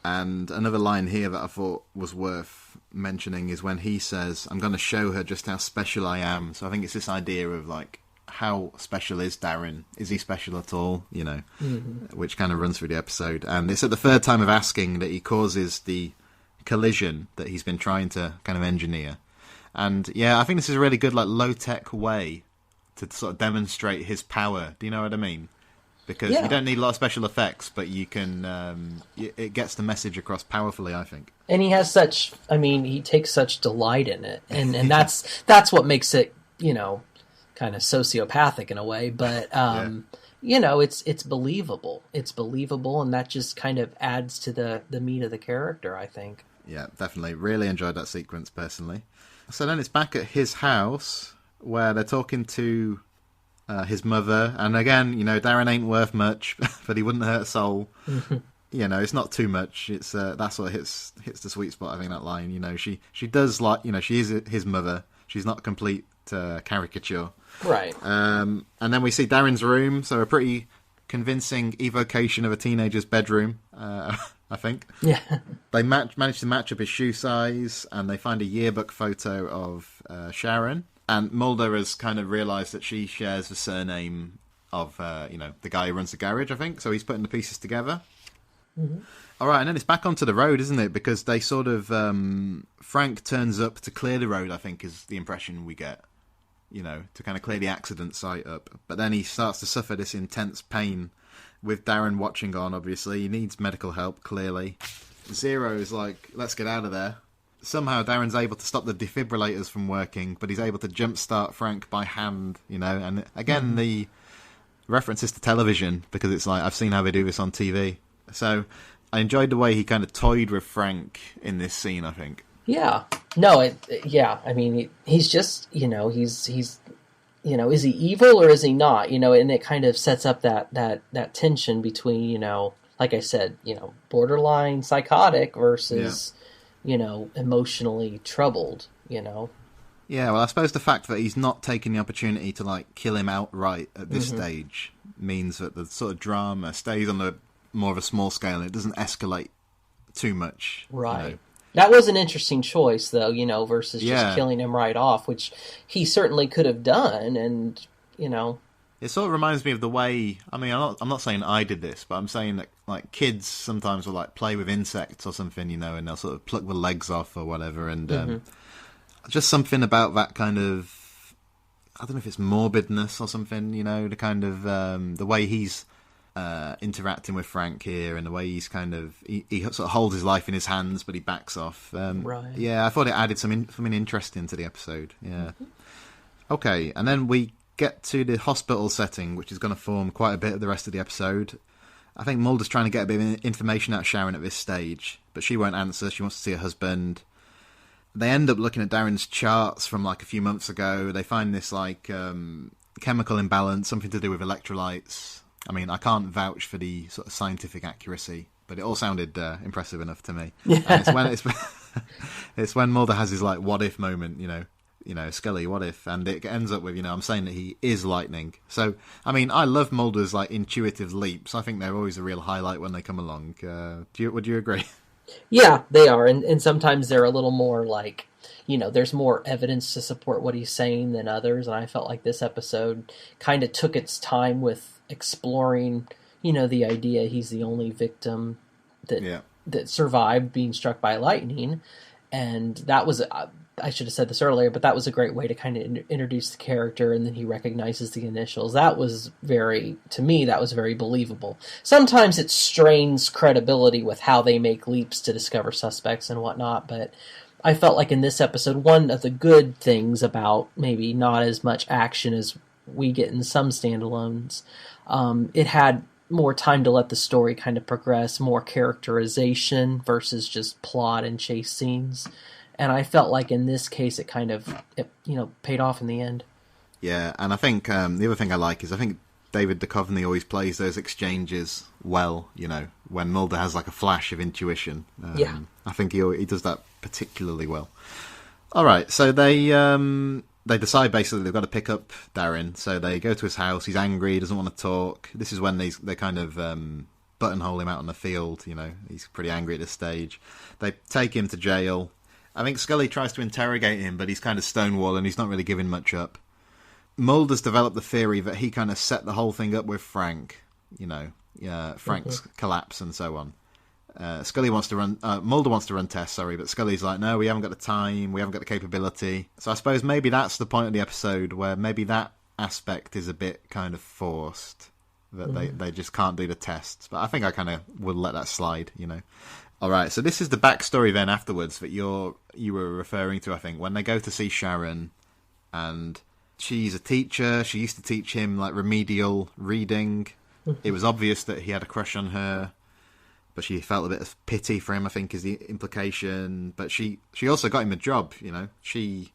And another line here that I thought was worth mentioning is when he says, "I'm going to show her just how special I am." So I think it's this idea of like, how special is Darren? Is he special at all? Mm-hmm. Which kind of runs through the episode. And it's at the third time of asking that he causes the collision that he's been trying to kind of engineer. And yeah, I think this is a really good, like, low-tech way to sort of demonstrate his power. Do you know what I mean? Because you don't need a lot of special effects, but you can. It gets the message across powerfully, I think. And he has such. I mean, he takes such delight in it, and that's what makes it, kind of sociopathic in a way. But it's believable. It's believable, and that just kind of adds to the meat of the character, I think. Yeah, definitely. Really enjoyed that sequence personally. So then it's back at his house where they're talking to his mother, and again, Darren ain't worth much, but he wouldn't hurt a soul. It's not too much. It's that sort of hits the sweet spot. I think that line. She does like she is his mother. She's not a complete caricature, right? And then we see Darren's room. So a pretty convincing evocation of a teenager's bedroom. I think. Yeah. They manage to match up his shoe size, and they find a yearbook photo of Sharon. And Mulder has kind of realised that she shares the surname of, the guy who runs the garage, I think. So he's putting the pieces together. Mm-hmm. All right, and then it's back onto the road, isn't it? Because they sort of... Frank turns up to clear the road, I think, is the impression we get. To kind of clear the accident site up. But then he starts to suffer this intense pain with Darren watching on, obviously. He needs medical help, clearly. Zero is like, let's get out of there. Somehow Darren's able to stop the defibrillators from working, but he's able to jumpstart Frank by hand, and again, the references to television, because it's like, I've seen how they do this on TV. So I enjoyed the way he kind of toyed with Frank in this scene, I think. Yeah. No, I mean, he's just, he's is he evil or is he not? And it kind of sets up that tension between, like I said, borderline psychotic versus... emotionally troubled, Yeah, well, I suppose the fact that he's not taking the opportunity to, like, kill him outright at this stage means that the sort of drama stays on the more of a small scale and it doesn't escalate too much. Right. That was an interesting choice, though, versus just killing him right off, which he certainly could have done, and, It sort of reminds me of the way, I mean, I'm not saying I did this, but I'm saying that, like, kids sometimes will, like, play with insects or something, and they'll sort of pluck the legs off or whatever, and just something about that kind of, I don't know if it's morbidness or something, the kind of, the way he's interacting with Frank here, and the way he's kind of, he sort of holds his life in his hands, but he backs off. Right. Yeah, I thought it added something interesting to the episode, yeah. Okay, and then we get to the hospital setting, which is going to form quite a bit of the rest of the episode. I think Mulder's trying to get a bit of information out of Sharon at this stage, but she won't answer. She wants to see her husband. They end up looking at Darren's charts from, like, a few months ago. They find this, like, chemical imbalance, something to do with electrolytes. I mean, I can't vouch for the sort of scientific accuracy, but it all sounded impressive enough to me. And it's when Mulder has his, like, what if moment, Scully, what if? And it ends up with, I'm saying that he is lightning. So, I mean, I love Mulder's, like, intuitive leaps. I think they're always a real highlight when they come along. Would you agree? Yeah, they are. And sometimes they're a little more, like, there's more evidence to support what he's saying than others. And I felt like this episode kind of took its time with exploring, the idea he's the only victim that survived being struck by lightning. And that was... I should have said this earlier, but that was a great way to kind of introduce the character, and then he recognizes the initials. That was very believable. Sometimes it strains credibility with how they make leaps to discover suspects and whatnot, but I felt like in this episode, one of the good things about maybe not as much action as we get in some standalones, it had more time to let the story kind of progress, more characterization versus just plot and chase scenes. And I felt like in this case, it paid off in the end. Yeah, and I think the other thing I like is I think David Duchovny always plays those exchanges well, when Mulder has like a flash of intuition. I think he does that particularly well. All right, so they decide basically they've got to pick up Darren, so they go to his house. He's angry, he doesn't want to talk. This is when they kind of buttonhole him out on the field, he's pretty angry at this stage. They take him to jail. I think Scully tries to interrogate him, but he's kind of stonewalling. He's not really giving much up. Mulder's developed the theory that he kind of set the whole thing up with Frank, Frank's collapse and so on. Scully wants to run, Mulder wants to run tests, sorry, but Scully's like, no, we haven't got the time, we haven't got the capability. So I suppose maybe that's the point of the episode where maybe that aspect is a bit kind of forced, that they just can't do the tests. But I think I kind of will let that slide, you know. All right, so this is the backstory then afterwards that you were referring to, I think, when they go to see Sharon, and she's a teacher. She used to teach him like remedial reading. It was obvious that he had a crush on her, but she felt a bit of pity for him, I think is the implication. But she also got him a job, you know. She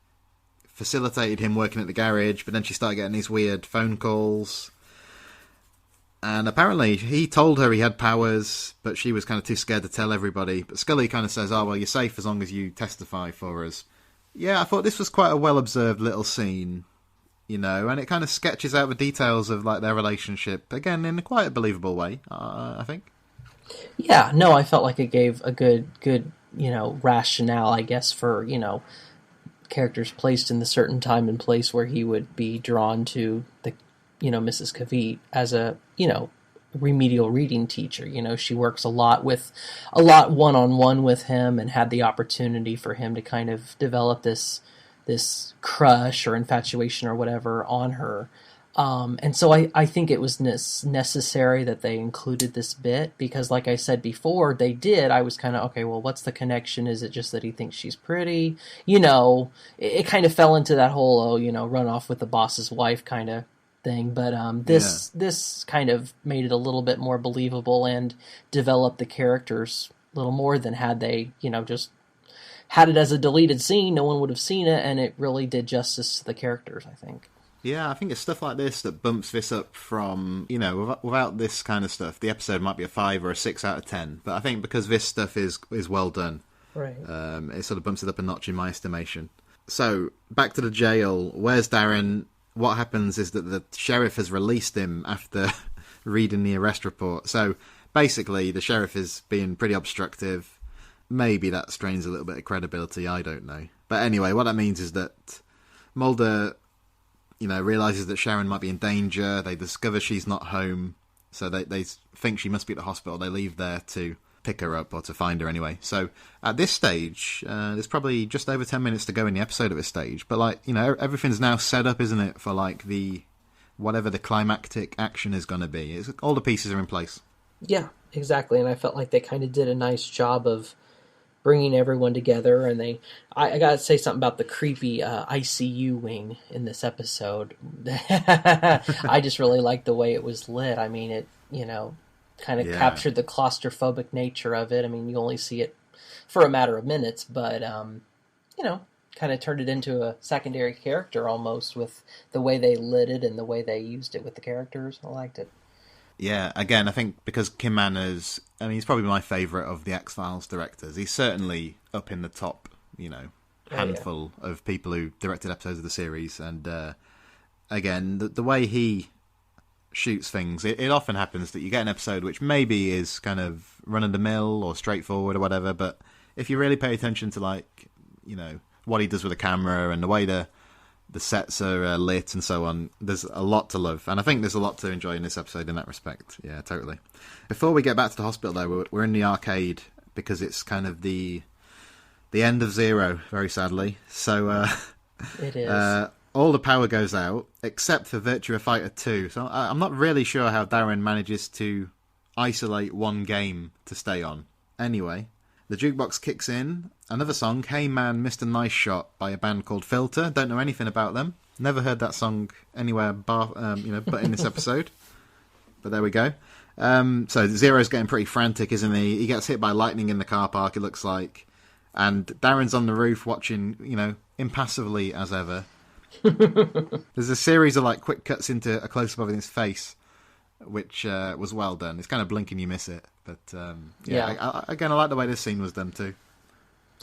facilitated him working at the garage, but then she started getting these weird phone calls. And apparently he told her he had powers, but she was kind of too scared to tell everybody. But Scully kind of says, oh, well, you're safe as long as you testify for us. Yeah, I thought this was quite a well-observed little scene, you know, and it kind of sketches out the details of like their relationship, again, in a quite a believable way, I think. Yeah, no, I felt like it gave a good, you know, rationale, I guess, for, you know, characters placed in the certain time and place where he would be drawn to the, you know, Mrs. Kavit as a, you know, remedial reading teacher. You know, she works a lot one-on-one with him, and had the opportunity for him to kind of develop this crush or infatuation or whatever on her. And so I think it was necessary that they included this bit, because like I said before, they did. I was kind of, okay, well, what's the connection? Is it just that he thinks she's pretty? You know, it kind of fell into that whole, oh, you know, run off with the boss's wife kind of thing. But this kind of made it a little bit more believable and developed the characters a little more than had they, you know, just had it as a deleted scene. No one would have seen it, and it really did justice to the characters, I think. Yeah, I think it's stuff like this that bumps this up from, you know, without this kind of stuff, the episode might be a 5 or a 6 out of 10. But I think because this stuff is well done, right, it sort of bumps it up a notch in my estimation. So, back to the jail. Where's Darren? What happens is that the sheriff has released him after reading the arrest report. So, basically, the sheriff is being pretty obstructive. Maybe that strains a little bit of credibility, I don't know. But anyway, what that means is that Mulder, you know, realises that Sharon might be in danger. They discover she's not home, so they think she must be at the hospital. They leave there to pick her up, or to find her anyway. So at this stage, there's probably just over 10 minutes to go in the episode at this stage. But, like, you know, everything's now set up, isn't it, for, like, the whatever the climactic action is going to be. All the pieces are in place. Yeah, exactly. And I felt like they kind of did a nice job of bringing everyone together, and I gotta say something about the creepy ICU wing in this episode. I just really liked the way it was lit. I mean, it, you know, kind of captured the claustrophobic nature of it. I mean, you only see it for a matter of minutes, but, you know, kind of turned it into a secondary character almost, with the way they lit it and the way they used it with the characters. I liked it. Yeah, again, I think because Kim Manners, I mean, he's probably my favourite of the X-Files directors. He's certainly up in the top, you know, handful of people who directed episodes of the series. And again, the way he shoots things, it often happens that you get an episode which maybe is kind of run-of-the-mill or straightforward or whatever, but if you really pay attention to, like, you know, what he does with the camera and the way the sets are lit and so on, there's a lot to love. And I think there's a lot to enjoy in this episode in that respect. Yeah, totally. Before we get back to the hospital, though, we're in the arcade because it's kind of the end of Zero, very sadly. So it is. All the power goes out, except for Virtua Fighter 2. So I'm not really sure how Darren manages to isolate one game to stay on. Anyway, the jukebox kicks in. Another song, Hey Man, Mr. Nice Shot, by a band called Filter. Don't know anything about them. Never heard that song anywhere but in this episode. But there we go. So Zero's getting pretty frantic, isn't he? He gets hit by lightning in the car park, it looks like. And Darren's on the roof watching, you know, impassively as ever. There's a series of, like, quick cuts into a close-up of his face, which was well done. It's kind of blink and you miss it. But, again, I like the way this scene was done, too.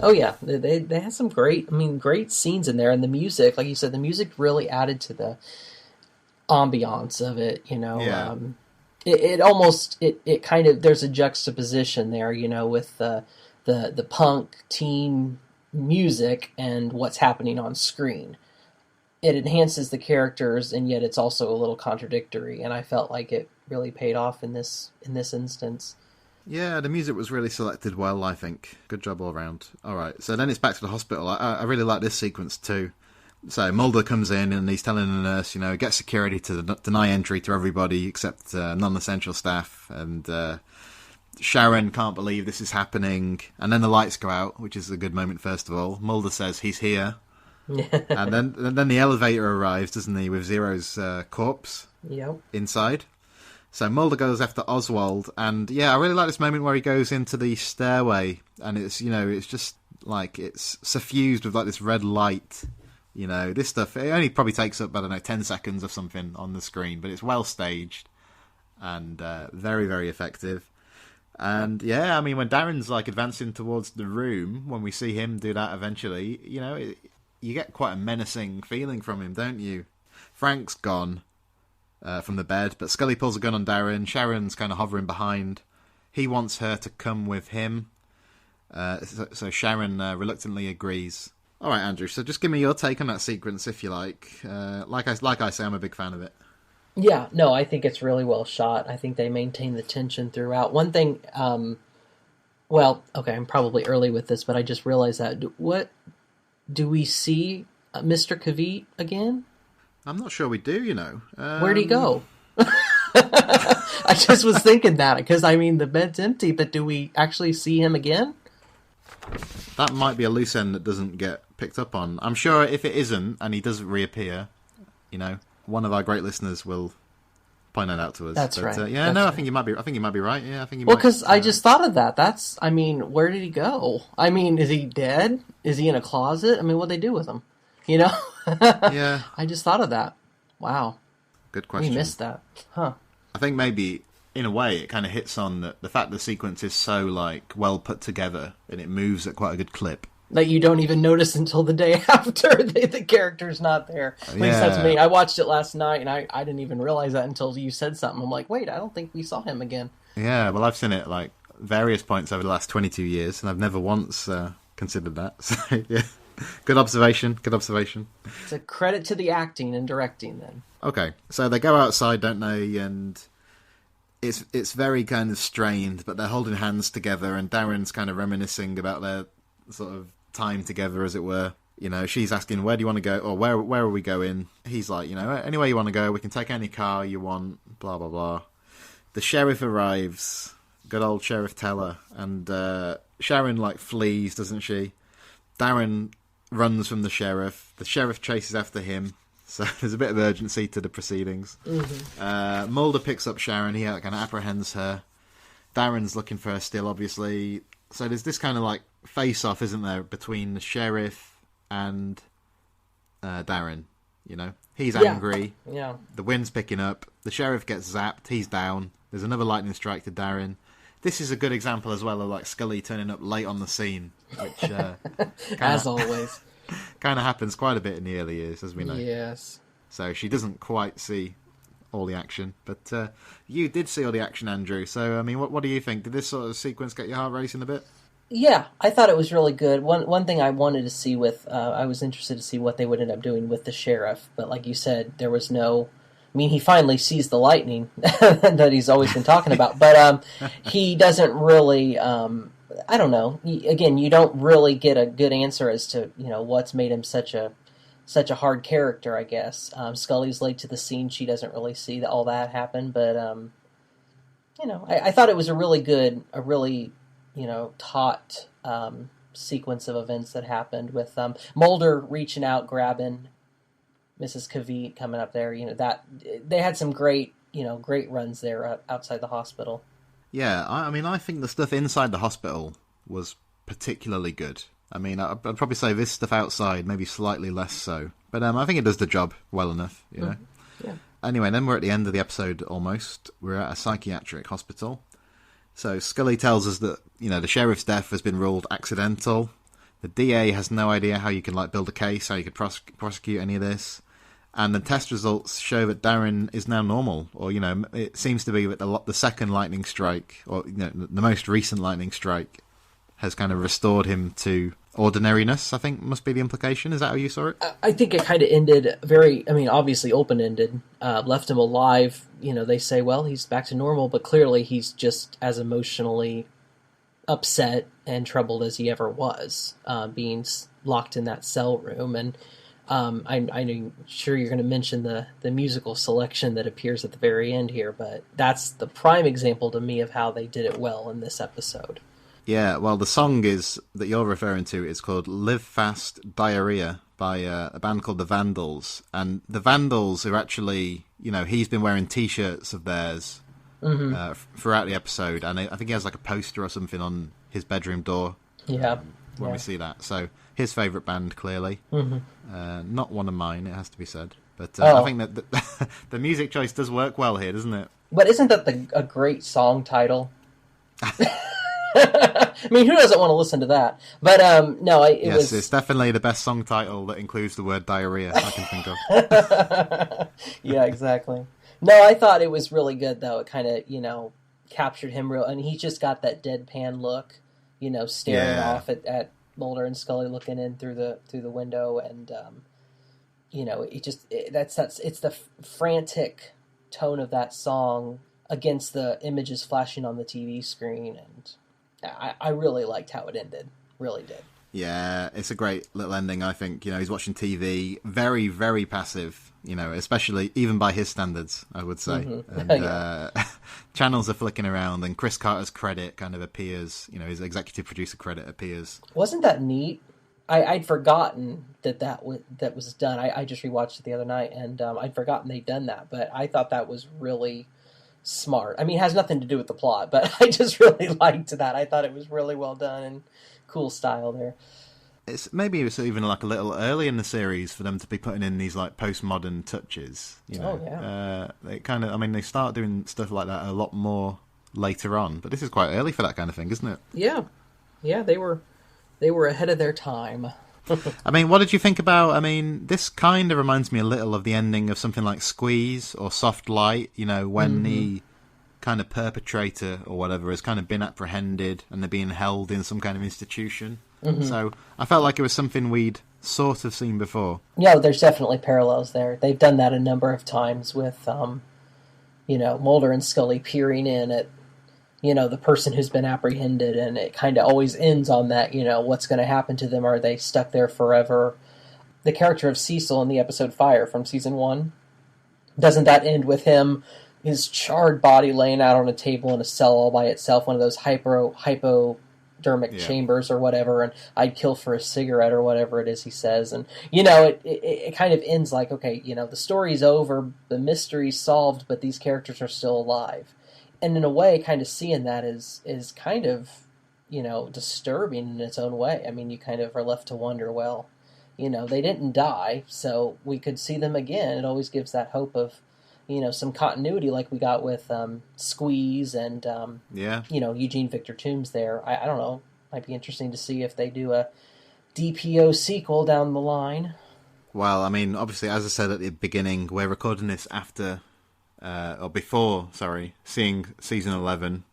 Oh, yeah. They had some great scenes in there. And the music, like you said, the music really added to the ambiance of it, you know. Yeah. It kind of, there's a juxtaposition there, you know, with the punk teen music and what's happening on screen. It enhances the characters, and yet it's also a little contradictory, and I felt like it really paid off in this instance. Yeah, the music was really selected well, I think. Good job all around. All right, so then it's back to the hospital. I really like this sequence too. So Mulder comes in and he's telling the nurse, get security to deny entry to everybody except non-essential staff. And Sharon can't believe this is happening. And then the lights go out, which is a good moment, first of all. Mulder says he's here. And then the elevator arrives, doesn't he, with Zero's corpse inside. So Mulder goes after Oswald, and I really like this moment where he goes into the stairway, and it's it's just like it's suffused with like this red light. This stuff, it only probably takes up, I don't know, 10 seconds or something on the screen, but it's well staged and very, very effective. And I mean, when Darren's like advancing towards the room, when we see him do that eventually, you get quite a menacing feeling from him, don't you? Frank's gone from the bed, but Scully pulls a gun on Darren. Sharon's kind of hovering behind. He wants her to come with him. So Sharon reluctantly agrees. All right, Andrew, so just give me your take on that sequence, if you like. Like I say, I'm a big fan of it. Yeah, no, I think it's really well shot. I think they maintain the tension throughout. One thing, well, okay, I'm probably early with this, but I just realized that. Do we see Mr. Kavit again? I'm not sure we do, Where'd he go? I just was thinking that, because, I mean, the bed's empty, but do we actually see him again? That might be a loose end that doesn't get picked up on. I'm sure if it isn't, and he doesn't reappear, one of our great listeners will point that out to us. That's right. I think you might be. I think you might be right. Yeah, I think you. Well, because I just thought of that. I mean, where did he go? I mean, is he dead? Is he in a closet? I mean, what'd they do with him? Yeah. I just thought of that. Wow. Good question. We missed that, huh? I think maybe in a way it kind of hits on the fact the sequence is so like well put together and it moves at quite a good clip. That you don't even notice until the day after the character's not there. At least that's me. I watched it last night, and I didn't even realize that until you said something. I'm like, wait, I don't think we saw him again. Yeah, well, I've seen it like various points over the last 22 years, and I've never once considered that. So, yeah, good observation. It's a credit to the acting and directing, then. Okay, so they go outside, don't they? And it's very kind of strained, but they're holding hands together, and Darren's kind of reminiscing about their sort of time together, as it were. She's asking, where do you want to go, or where are we going? He's like, anywhere you want to go, we can take any car you want, blah blah blah. The sheriff arrives, good old Sheriff Teller, and Sharon like flees, doesn't she? Darren runs from the sheriff chases after him, so there's a bit of urgency to the proceedings. Mulder picks up Sharon, he kind of apprehends her. Darren's looking for her still, obviously. So there's this kind of like face-off, isn't there, between the sheriff and Darren? He's angry. Yeah. The wind's picking up. The sheriff gets zapped. He's down. There's another lightning strike to Darren. This is a good example as well of like Scully turning up late on the scene, which as always kind of happens quite a bit in the early years, as we know. Yes. So she doesn't quite see all the action, but you did see all the action, Andrew. So I mean, what do you think? Did this sort of sequence get your heart racing a bit? Yeah, I thought it was really good. One thing I wanted to see I was interested to see what they would end up doing with the sheriff, but like you said, there was no. I mean, he finally sees the lightning that he's always been talking about, but he doesn't really. I don't know. Again, you don't really get a good answer as to what's made him such a hard character. I guess Scully's late to the scene; she doesn't really see all that happen, but I thought it was a really taut sequence of events that happened with Mulder reaching out, grabbing Mrs. Kavit, coming up there. That they had some great runs there outside the hospital. Yeah, I mean, I think the stuff inside the hospital was particularly good. I mean, I'd probably say this stuff outside maybe slightly less so, but I think it does the job well enough. Yeah. Anyway, then we're at the end of the episode almost. We're at a psychiatric hospital. So Scully tells us that, the sheriff's death has been ruled accidental. The DA has no idea how you can build a case, how you could prosecute any of this. And the test results show that Darren is now normal, or, it seems to be that the second lightning strike, or, the most recent lightning strike, has kind of restored him to ordinariness, I think must be the implication. Is that how you saw it? I think it kind of ended obviously open-ended, left him alive. They say, well, he's back to normal, but clearly he's just as emotionally upset and troubled as he ever was, being locked in that cell room. And I'm sure you're going to mention the musical selection that appears at the very end here, but that's the prime example to me of how they did it well in this episode. Yeah, well, the song that you're referring to is called Live Fast Diarrhea by a band called the Vandals. And the Vandals are actually, he's been wearing T-shirts of theirs throughout the episode. And I think he has like a poster or something on his bedroom door. Yeah. When we see that. So his favourite band, clearly. Mm-hmm. Not one of mine, it has to be said. But I think that the music choice does work well here, doesn't it? But isn't that a great song title? I mean, who doesn't want to listen to that? But no, it's definitely the best song title that includes the word diarrhea I can think of. Yeah, exactly. No, I thought it was really good, though. It kind of, captured him real, and he's just got that deadpan look, staring off at Mulder and Scully looking in through the window, and it's the frantic tone of that song against the images flashing on the TV screen, and I really liked how it ended. Really did. Yeah, it's a great little ending, I think. He's watching TV, very, very passive, especially even by his standards, I would say. Mm-hmm. And channels are flicking around, and Chris Carter's credit kind of appears, his executive producer credit appears. Wasn't that neat? I'd forgotten that was done. I just rewatched it the other night, and I'd forgotten they'd done that, but I thought that was really smart. I mean, it has nothing to do with the plot, but I just really liked that. I thought it was really well done and cool style there. Maybe it's even like a little early in the series for them to be putting in these like postmodern touches. Oh yeah. They start doing stuff like that a lot more later on, but this is quite early for that kind of thing, isn't it? Yeah, they were ahead of their time. I mean, what did you think about? This kind of reminds me a little of the ending of something like Squeeze or Soft Light. When the kind of perpetrator or whatever has kind of been apprehended and they're being held in some kind of institution. Mm-hmm. So I felt like it was something we'd sort of seen before. Yeah, there's definitely parallels there. They've done that a number of times with, Mulder and Scully peering in at, the person who's been apprehended, and it kind of always ends on that, what's going to happen to them? Are they stuck there forever? The character of Cecil in the episode Fire from season 1, doesn't that end with him, his charred body laying out on a table in a cell all by itself, one of those hypodermic chambers or whatever, and I'd kill for a cigarette or whatever it is he says. And, it kind of ends like, okay, the story's over, the mystery's solved, but these characters are still alive. And in a way, kind of seeing that is kind of, disturbing in its own way. I mean, you kind of are left to wonder, well, they didn't die, so we could see them again. It always gives that hope of, some continuity like we got with Squeeze and, Eugene Victor Toombs there. I don't know. Might be interesting to see if they do a D.P.O. sequel down the line. Well, obviously, as I said at the beginning, we're recording this before seeing season 11.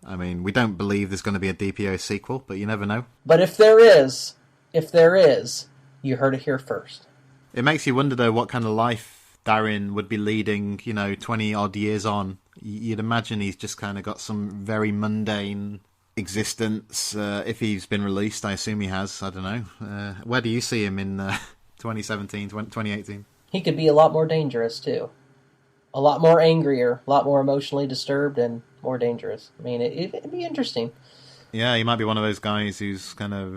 We don't believe there's going to be a D.P.O. sequel, but you never know. But if there is, you heard it here first. It makes you wonder, though, what kind of life Darren would be leading, 20-odd years on. You'd imagine he's just kind of got some very mundane existence. If he's been released, I assume he has. I don't know. Where do you see him in 2017, 2018? He could be a lot more dangerous, too. A lot more angrier, a lot more emotionally disturbed, and more dangerous. It'd be interesting. Yeah, he might be one of those guys who's kind of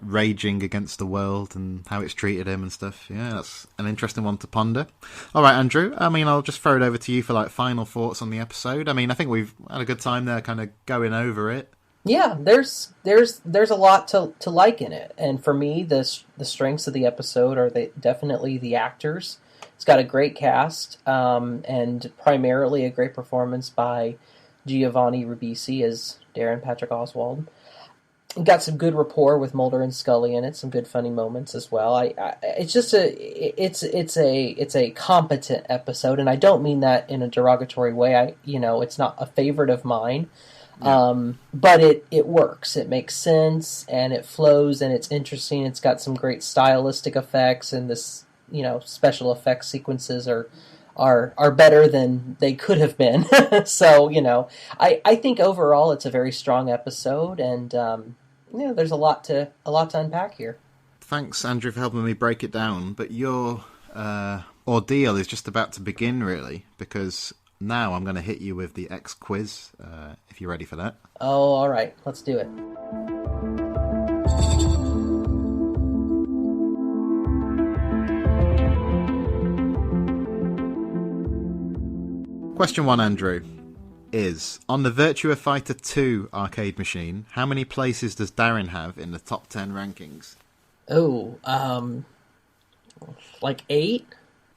raging against the world and how it's treated him and stuff. Yeah, that's an interesting one to ponder. All right, Andrew. I'll just throw it over to you for final thoughts on the episode. I think we've had a good time there, kind of going over it. Yeah, there's a lot to like in it, and for me, the strengths of the episode are definitely the actors. It's got a great cast, and primarily a great performance by Giovanni Ribisi as Darren Patrick Oswald. Got some good rapport with Mulder and Scully in it, some good funny moments as well. It's a competent episode, and I don't mean that in a derogatory way. It's not a favorite of mine. But it works. It makes sense, and it flows, and it's interesting. It's got some great stylistic effects, and this, special effects sequences are better than they could have been. So, I think overall it's a very strong episode, and there's a lot to unpack here. Thanks, Andrew, for helping me break it down. But your ordeal is just about to begin, really, because now I'm going to hit you with the X quiz, if you're ready for that. Oh, all right. Let's do it. Question 1, Andrew, is, on the Virtua Fighter 2 arcade machine, how many places does Darren have in the top 10 rankings? Oh, like 8?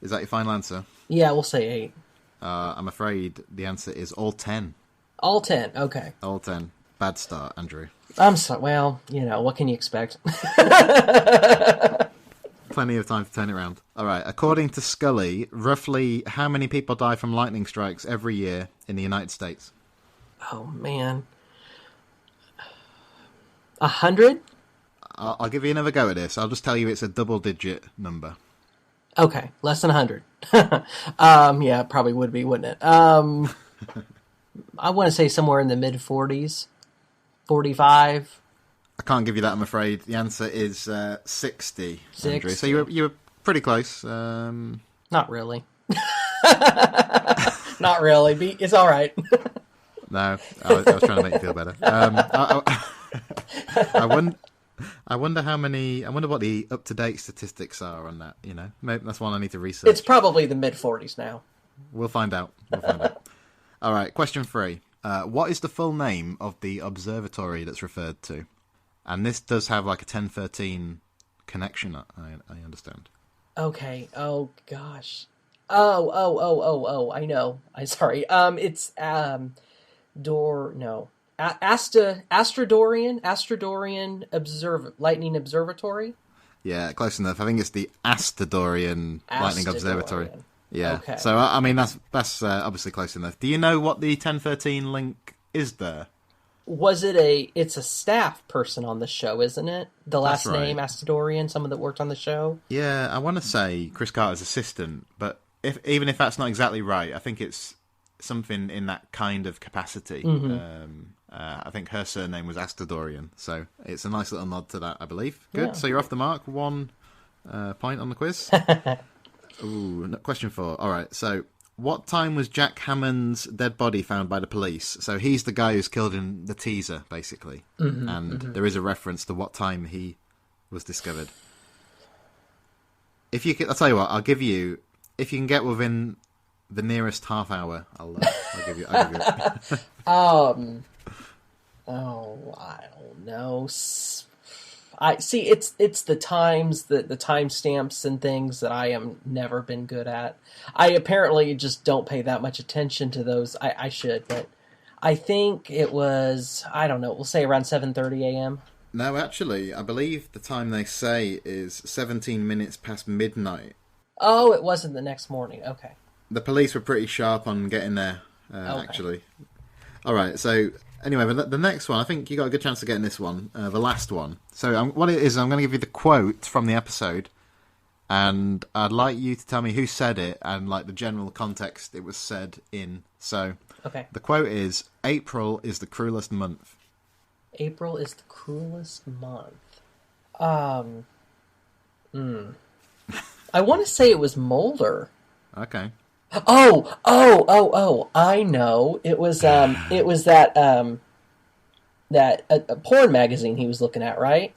Is that your final answer? Yeah, we'll say 8. I'm afraid the answer is all 10. All 10, okay. All 10. Bad start, Andrew. I'm sorry. Well, what can you expect? Plenty of time to turn it around. All right. According to Scully, roughly how many people die from lightning strikes every year in the United States? Oh, man. 100? I'll give you another go at this. I'll just tell you it's a double-digit number. Okay, less than 100. Yeah, it probably would be, wouldn't it? I want to say somewhere in the mid-40s. 45. I can't give you that, I'm afraid. The answer is 60, Andrew. So you were pretty close. Not really. Not really. It's all right. No, I was trying to make you feel better. I wonder what the up-to-date statistics are on that, Maybe that's one I need to research. It's probably the mid-40s now. We'll find out. All right, question 3. What is the full name of the observatory that's referred to? And this does have like a 1013 connection, I understand. Okay. Oh, gosh. Oh, I know. I'm sorry. It's, Astrodorian Lightning Observatory? Yeah, close enough. I think it's the Astrodorian Lightning Observatory. Yeah. Okay. So, I mean, that's obviously close enough. Do you know what the 1013 link is there? Was it it's a staff person on the show, isn't it? The last name, Astrodorian, someone that worked on the show? Yeah, I want to say Chris Carter's assistant, but even if that's not exactly right, I think it's something in that kind of capacity. Mm-hmm. I think her surname was Astrodorian, so it's a nice little nod to that, I believe. Good, Yeah. So you're off the mark. 1 point on the quiz. Ooh, question 4. All right, so what time was Jack Hammond's dead body found by the police? So he's the guy who's killed in the teaser, basically. And there is a reference to what time he was discovered. If you I'll tell you what, I'll give you, if you can get within the nearest half hour, I'll give you it. Oh, I don't know. I see. It's the times, the timestamps and things that I am never been good at. I apparently just don't pay that much attention to those. I should, but I think it was, I don't know. We'll say around 7:30 a.m. No, actually, I believe the time they say is 17 minutes past midnight. Oh, it wasn't the next morning. Okay. The police were pretty sharp on getting there, actually. All right, so anyway, but the next one, I think you got a good chance of getting this one, the last one. So what it is, I'm going to give you the quote from the episode, and I'd like you to tell me who said it and like the general context it was said in. So the quote is, "April is the cruelest month." April is the cruelest month. I want to say it was Mulder. Okay. Oh! I know. It was that a porn magazine he was looking at, right?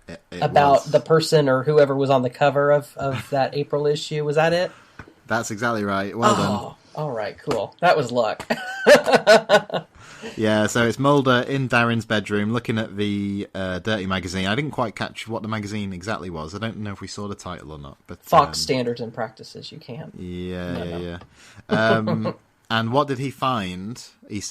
It About was. the person or whoever was on the cover of that April issue. Was that it? That's exactly right. Well done. All right, cool. That was luck. Yeah, so it's Mulder in Darren's bedroom looking at the Dirty magazine. I didn't quite catch what the magazine exactly was. I don't know if we saw the title or not. But Fox Standards and Practices, you can. Yeah. And what did he find?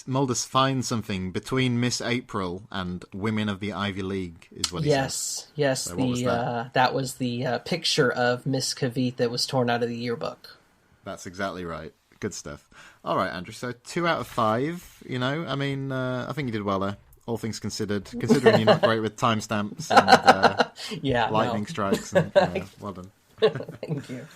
Mulder finds something between Miss April and Women of the Ivy League, is what he says. Yes. So what was that? That was the picture of Miss Kavit that was torn out of the yearbook. That's exactly right. Good stuff. All right, Andrew. So 2 out of 5. You know, I mean, I think you did well there. All things considered, considering you're not great with timestamps and lightning strikes. And, well done. Thank you.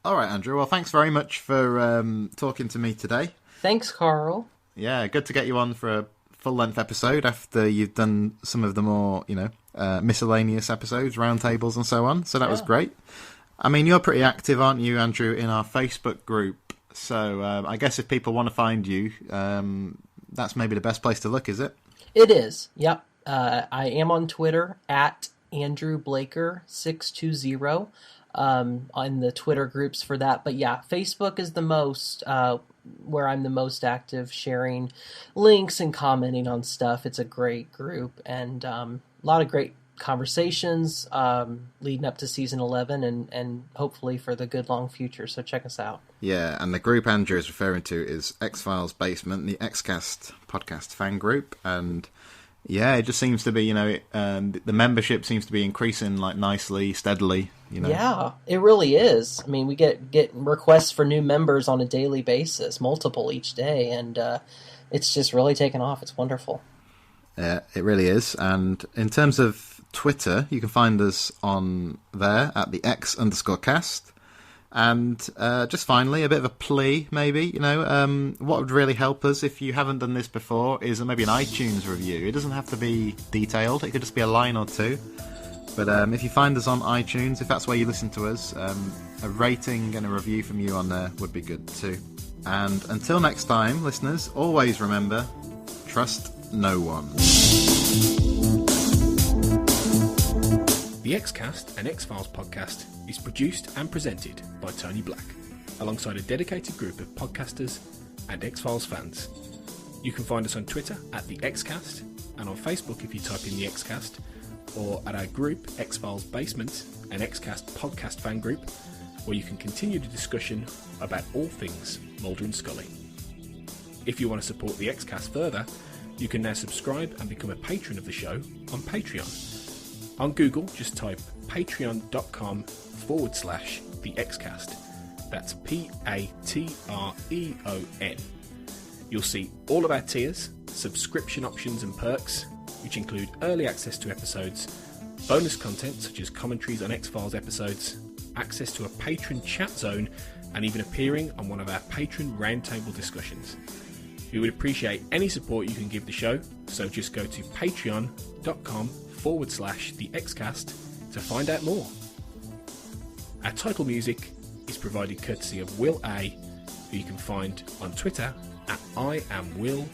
All right, Andrew. Well, thanks very much for talking to me today. Thanks, Carl. Yeah, good to get you on for a full-length episode after you've done some of the more, miscellaneous episodes, roundtables and so on. So that was great. I mean, you're pretty active, aren't you, Andrew, in our Facebook group? So I guess if people want to find you, that's maybe the best place to look, is it? It is, yep. I am on Twitter at AndrewBlaker620 on the Twitter groups for that. But yeah, Facebook is the most, where I'm the most active, sharing links and commenting on stuff. It's a great group and a lot of great conversations leading up to season 11 and hopefully for the good long future. So check us out. Yeah, and the group Andrew is referring to is X-Files Basement, the Xcast podcast fan group. And yeah, it just seems to be, the membership seems to be increasing like nicely, steadily. Yeah, it really is. I mean, we get requests for new members on a daily basis, multiple each day, and it's just really taken off. It's wonderful. Yeah, it really is. And in terms of Twitter, you can find us on there at the X_cast. And just finally, a bit of a plea, maybe, what would really help us if you haven't done this before is maybe an iTunes review. It doesn't have to be detailed. It could just be a line or two. But if you find us on iTunes, if that's where you listen to us, a rating and a review from you on there would be good too. And until next time, listeners, always remember, trust no one. The Xcast, an X-Files podcast, is produced and presented by Tony Black, alongside a dedicated group of podcasters and X-Files fans. You can find us on Twitter at the Xcast, and on Facebook if you type in the Xcast, or at our group X-Files Basement, an Xcast podcast fan group, where you can continue the discussion about all things Mulder and Scully. If you want to support the Xcast further, you can now subscribe and become a patron of the show on Patreon. On Google, just type patreon.com/the Xcast. That's Patreon. You'll see all of our tiers, subscription options and perks, which include early access to episodes, bonus content such as commentaries on X-Files episodes, access to a patron chat zone, and even appearing on one of our patron roundtable discussions. We would appreciate any support you can give the show, so just go to patreon.com/the Xcast to find out more. Our title music is provided courtesy of Will A, who you can find on Twitter at IamWillAYE.